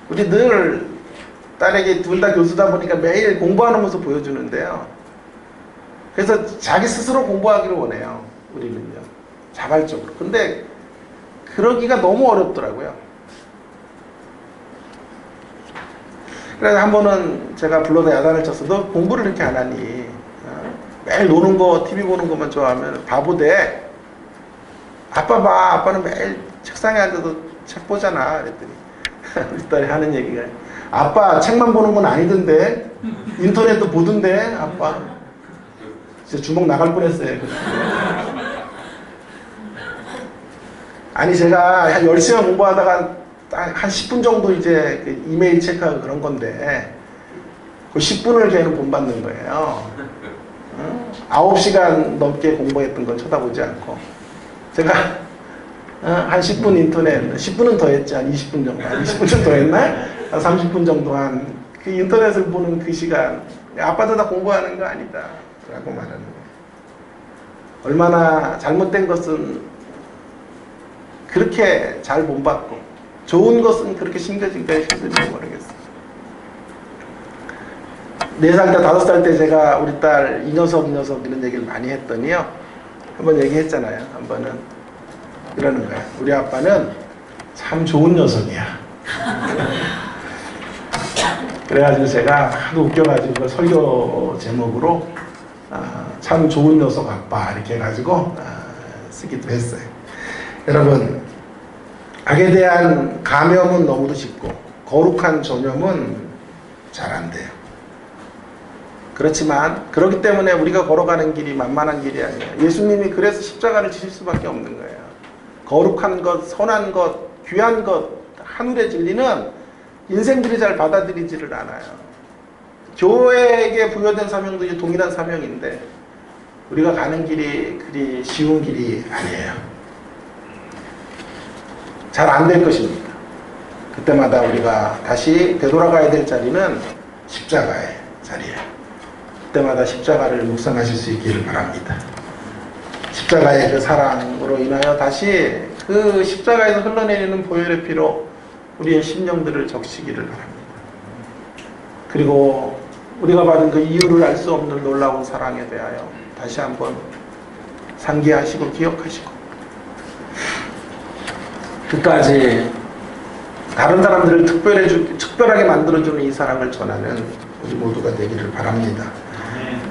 우리 늘 딸에게 둘 다 교수다 보니까 매일 공부하는 모습 보여주는데요. 그래서 자기 스스로 공부하기를 원해요. 우리는요. 자발적으로. 근데 그러기가 너무 어렵더라고요. 그래서 한 번은 제가 불러서 야단을 쳤어. 너 공부를 이렇게 안 하니? 매일 노는 거, TV 보는 것만 좋아하면 바보 돼. 아빠 봐. 아빠는 매일 책상에 앉아서 책 보잖아. 그랬더니 우리 딸이 하는 얘기가, 아빠 책만 보는 건 아니던데 인터넷도 보던데 아빠. 진짜 주먹 나갈 뻔했어요. 아니 제가 한 10시간 공부하다가 한 10분 정도 이제 그 이메일 체크하고 그런 건데 그 10분을 걔는 본받는 거예요. 9시간 넘게 공부했던 건 쳐다보지 않고, 제가 한 10분 인터넷, 10분은 더 했지, 한 20분 정도, 한 20분 좀 더 했나? 한 30분 정도 한 그 인터넷을 보는 그 시간, 아빠도 다 공부하는 거 아니다 라고 말하는 거예요. 얼마나 잘못된 것은 그렇게 잘 본받고 좋은 것은 그렇게 심겨지기가 힘든지 모르겠어요. 4살 때, 5살 때 제가 우리 딸 이 녀석 이런 얘기를 많이 했더니요, 한번 얘기했잖아요. 한 번은 이러는 거예요. 우리 아빠는 참 좋은 녀석이야. 그래가지고 제가 하도 웃겨가지고 그걸 설교 제목으로 참 좋은 녀석 아빠 이렇게 해가지고 쓰기도 했어요. 여러분, 악에 대한 감염은 너무도 쉽고 거룩한 전염은 잘 안 돼요. 그렇지만 그렇기 때문에 우리가 걸어가는 길이 만만한 길이 아니에요. 예수님이 그래서 십자가를 지실 수밖에 없는 거예요. 거룩한 것, 선한 것, 귀한 것, 하늘의 진리는 인생들이 잘 받아들이지를 않아요. 교회에게 부여된 사명도 이제 동일한 사명인데 우리가 가는 길이 그리 쉬운 길이 아니에요. 잘 안 될 것입니다. 그때마다 우리가 다시 되돌아가야 될 자리는 십자가의 자리예요. 그때마다 십자가를 묵상하실 수 있기를 바랍니다. 십자가의 그 사랑으로 인하여 다시 그 십자가에서 흘러내리는 보혈의 피로 우리의 심령들을 적시기를 바랍니다. 그리고 우리가 받은 그 이유를 알 수 없는 놀라운 사랑에 대하여 다시 한번 상기하시고 기억하시고 끝까지 다른 사람들을 특별하게 만들어주는 이 사랑을 전하는 우리 모두가 되기를 바랍니다.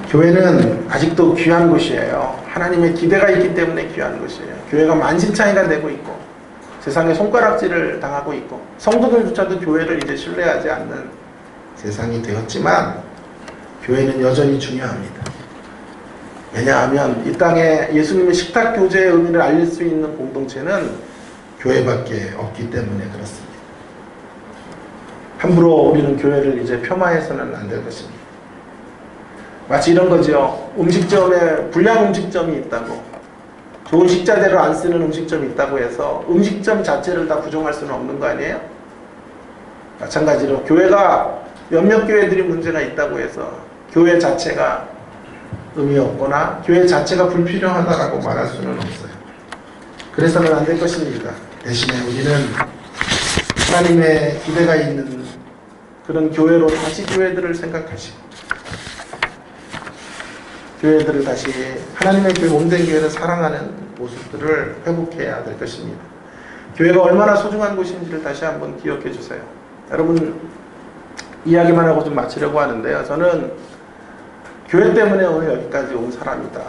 교회는 아직도 귀한 곳이에요. 하나님의 기대가 있기 때문에 귀한 곳이에요. 교회가 만신창이가 되고 있고 세상에 손가락질을 당하고 있고 성도들조차도 교회를 이제 신뢰하지 않는 세상이 되었지만 교회는 여전히 중요합니다. 왜냐하면 이 땅에 예수님의 식탁 교제의 의미를 알릴 수 있는 공동체는 교회밖에 없기 때문에 그렇습니다. 함부로 우리는 교회를 이제 폄하해서는 안 될 것입니다. 마치 이런 거죠. 음식점에 불량 음식점이 있다고, 좋은 식자재를 안 쓰는 음식점이 있다고 해서 음식점 자체를 다 부정할 수는 없는 거 아니에요? 마찬가지로 교회가 몇몇 교회들이 문제가 있다고 해서 교회 자체가 의미 없거나 교회 자체가 불필요하다라고 말할 수는 없어요. 그래서는 안 될 것입니다. 대신에 우리는 하나님의 기대가 있는 그런 교회로 다시 교회들을 생각하시고 교회들을 다시 하나님의 교회 몸된 교회를 사랑하는 모습들을 회복해야 될 것입니다. 교회가 얼마나 소중한 곳인지를 다시 한번 기억해 주세요. 여러분, 이야기만 하고 좀 마치려고 하는데요. 저는 교회 때문에 오늘 여기까지 온 사람이다.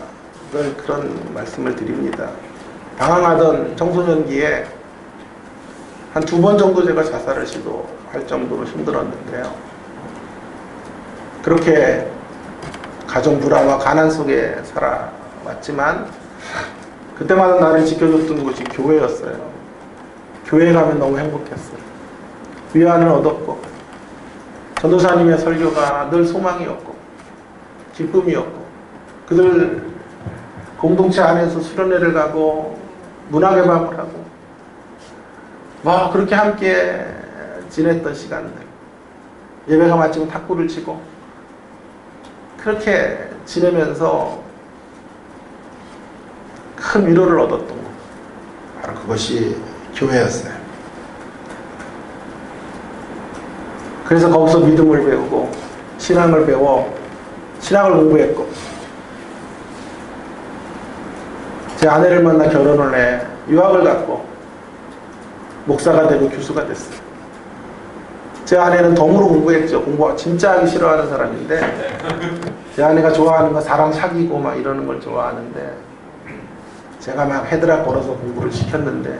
늘 그런 말씀을 드립니다. 방황하던 청소년기에 한 2번 정도 제가 자살을 시도할 정도로 힘들었는데요. 그렇게 가정 불화와 가난 속에 살아왔지만 그때마다 나를 지켜줬던 곳이 교회였어요. 교회에 가면 너무 행복했어요. 위안을 얻었고 전도사님의 설교가 늘 소망이었고 기쁨이었고 그들 공동체 안에서 수련회를 가고 문학의 밤을 하고 그렇게 함께 지냈던 시간들, 예배가 마치면 탁구를 치고 그렇게 지내면서 큰 위로를 얻었던 것, 바로 그것이 교회였어요. 그래서 거기서 믿음을 배우고 신앙을 배워 신앙을 공부했고 제 아내를 만나 결혼을 해 유학을 갔고 목사가 되고 교수가 됐어요. 제 아내는 덤으로 공부했죠. 공부 진짜 하기 싫어하는 사람인데 제 아내가 좋아하는 거 사람 사귀고 막 이러는 걸 좋아하는데 제가 막 헤드락 걸어서 공부를 시켰는데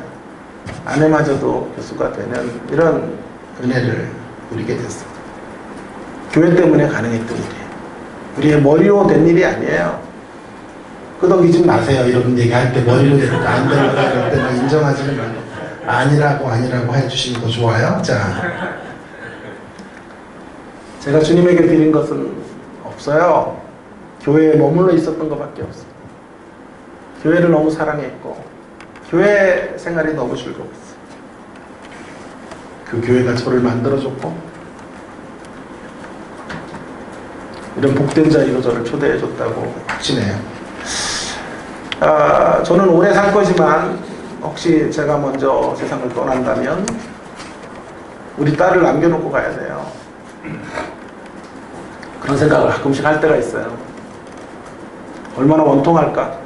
아내마저도 교수가 되는 이런 은혜를 누리게 됐어요. 교회 때문에 가능했던 일이에요. 우리의 머리로 된 일이 아니에요. 끄덕이지 마세요. 이런 얘기할 때 머리로 됐다 안 된다 이럴 때 인정하지는 말고 아니라고 해주시는 거 좋아요. 자, 제가 주님에게 드린 것은 없어요. 교회에 머물러 있었던 것밖에 없어요. 교회를 너무 사랑했고 교회 생활이 너무 즐거웠어요. 그 교회가 저를 만들어줬고 이런 복된 자리로 저를 초대해줬다고 확신해요. 저는 오래 살 거지만 혹시 제가 먼저 세상을 떠난다면 우리 딸을 남겨놓고 가야 돼요. 그런 생각을 가끔씩 할 때가 있어요. 얼마나 원통할까.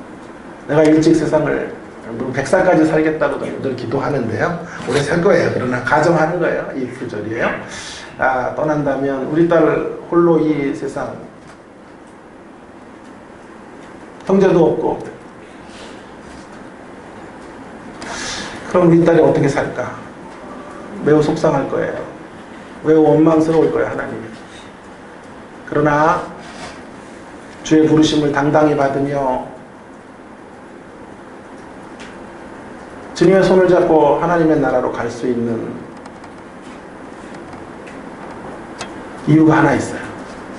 내가 일찍 세상을 100살까지 살겠다고 늘 기도하는데요. 오래 살 거예요. 그러나 가정하는 거예요. 이 구절이에요. 떠난다면 우리 딸 홀로 이 세상, 형제도 없고, 그럼 우리 딸이 어떻게 살까? 매우 속상할 거예요. 매우 원망스러울 거예요, 하나님이. 그러나 주의 부르심을 당당히 받으며 주님의 손을 잡고 하나님의 나라로 갈 수 있는 이유가 하나 있어요.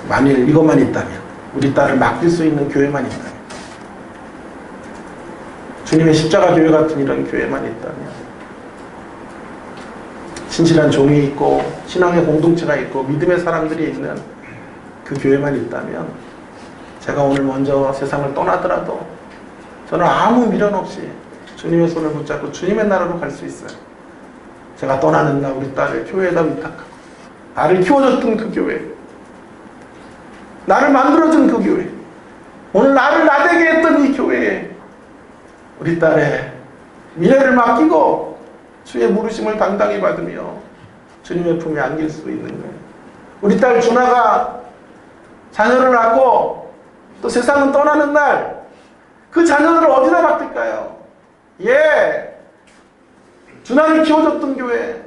만일 이것만 있다면, 우리 딸을 맡길 수 있는 교회만 있다면, 주님의 십자가 교회 같은 이런 교회만 있다면, 신실한 종이 있고 신앙의 공동체가 있고 믿음의 사람들이 있는 그 교회만 있다면, 제가 오늘 먼저 세상을 떠나더라도 저는 아무 미련 없이 주님의 손을 붙잡고 주님의 나라로 갈 수 있어요. 제가 떠나는 날 우리 딸을 교회에다 위탁하고 나를 키워줬던 그 교회, 나를 만들어준 그 교회, 오늘 나를 나되게 했던 이 교회에 우리 딸의 미래를 맡기고 주의 부르심을 당당히 받으며 주님의 품에 안길 수 있는 거예요. 우리 딸 준하가 자녀를 낳고 또 세상은 떠나는 날 그 자녀들을 어디다 맡길까요? 준하를 키워줬던 교회,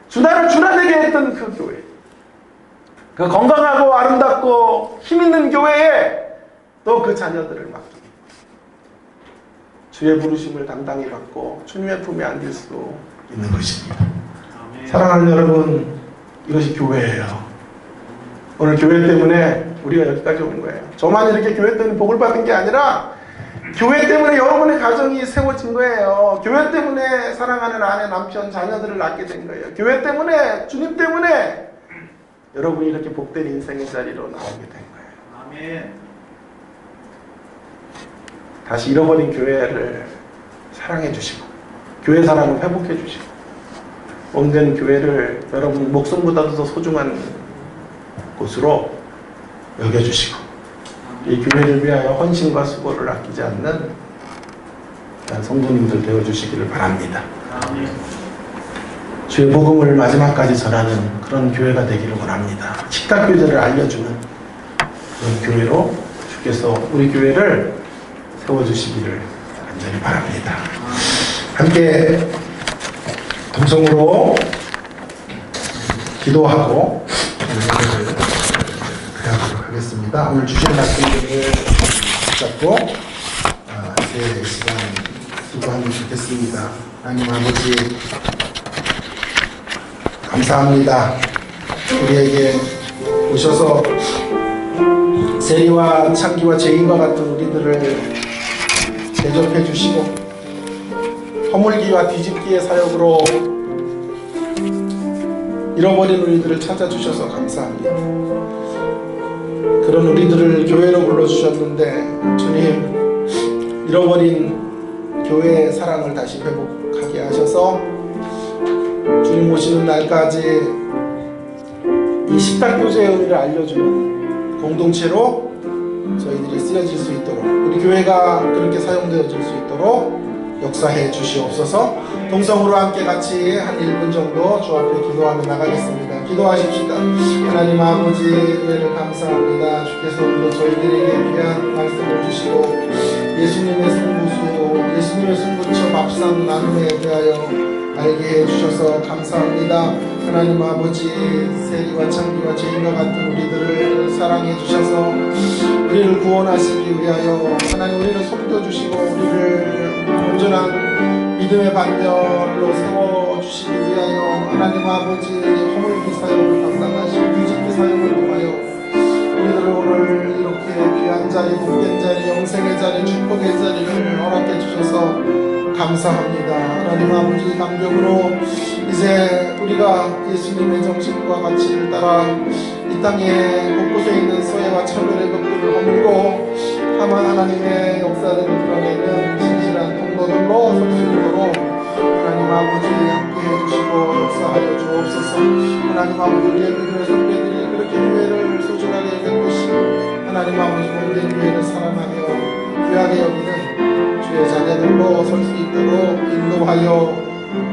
준하를 준하되게 했던 그 교회, 그 건강하고 아름답고 힘있는 교회에 또 그 자녀들을 맡깁니다. 주의 부르심을 당당히 받고 주님의 품에 안길 수 있는 것입니다. 사랑하는 여러분, 이것이 교회예요. 오늘 교회 때문에 우리가 여기까지 온 거예요. 저만 이렇게 교회 때문에 복을 받은 게 아니라 교회 때문에 여러분의 가정이 세워진 거예요. 교회 때문에 사랑하는 아내, 남편, 자녀들을 낳게 된 거예요. 교회 때문에, 주님 때문에 여러분이 이렇게 복된 인생의 자리로 나오게 된 거예요. 아멘. 다시 잃어버린 교회를 사랑해 주시고, 교회 사랑을 회복해 주시고, 온전 교회를 여러분 목숨보다도 더 소중한 곳으로 여겨주시고, 이 교회를 위하여 헌신과 수고를 아끼지 않는 성도님들 되어주시기를 바랍니다. 아멘. 주의 복음을 마지막까지 전하는 그런 교회가 되기를 원합니다. 식탁교제를 알려주는 그런 교회로 주께서 우리 교회를 세워주시기를 간절히 바랍니다. 함께 동성으로 기도하고 하도록 하겠습니다. 오늘 주신 말씀을 붙잡고 제 시간 기도하면 좋겠습니다. 하나님 아버지 감사합니다. 우리에게 오셔서 세리와 창기와 제인과 같은 우리들을 대접해 주시고 허물기와 뒤집기의 사역으로 잃어버린 우리들을 찾아주셔서 감사합니다. 그런 우리들을 교회로 불러주셨는데 주님, 잃어버린 교회의 사랑을 다시 회복하게 하셔서 주님 오시는 날까지 이 식탁교제의 의미를 알려주는 공동체로 저희들이 쓰여질 수 있도록, 우리 교회가 그렇게 사용되어질 수 있도록 역사해 주시옵소서. 동성으로 함께 같이 한 1분 정도 주 앞에 기도하며 나가겠습니다. 기도하십시다. 하나님 아버지, 은혜를 감사합니다. 주께서 오늘도 저희들에게 귀한 말씀을 주시고 예수님의 승부수, 예수님의 승부처 밥상 나눔에 대하여 알게 해주셔서 감사합니다. 하나님 아버지, 세리와 창기와 제인과 같은 우리들을 사랑해 주셔서 우리를 구원하시기 위하여 하나님 우리를 섬겨주시고 우리를 온전한 믿음의 반열로 세워주시기 위하여 하나님 아버지 허물기 사역을 감당하시고 뒤집기 사역을 통하여 우리들을 오늘 이렇게 귀한 자리, 복된 자리, 영생의 자리, 축복의 자리를 허락해 주셔서 감사합니다. 하나님 아버지, 감격으로 이제 우리가 예수님의 정신과 가치를 따라 이 땅에 곳곳에 있는 소외와 차별의 벽들을 허물고 다만 하나님의 역사를 드러내는 진실한 통로들로 설 수 있도록 하나님 아버지 함께 해주시고 역사하여 주옵소서. 하나님 아버지, 우리의 믿음의 선배들이 그렇게 교회를 소중하게 여겼듯이 하나님 아버지 몸된 교회를 사랑하며 귀하게 여기는 주의 자녀들로 설 수 있도록 인도하여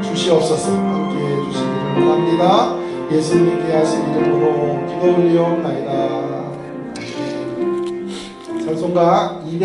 주시옵소서. 함께 해주시기를 원합니다. 예수님 귀하신 이름으로 기도 올리옵나이다. 찬송가 200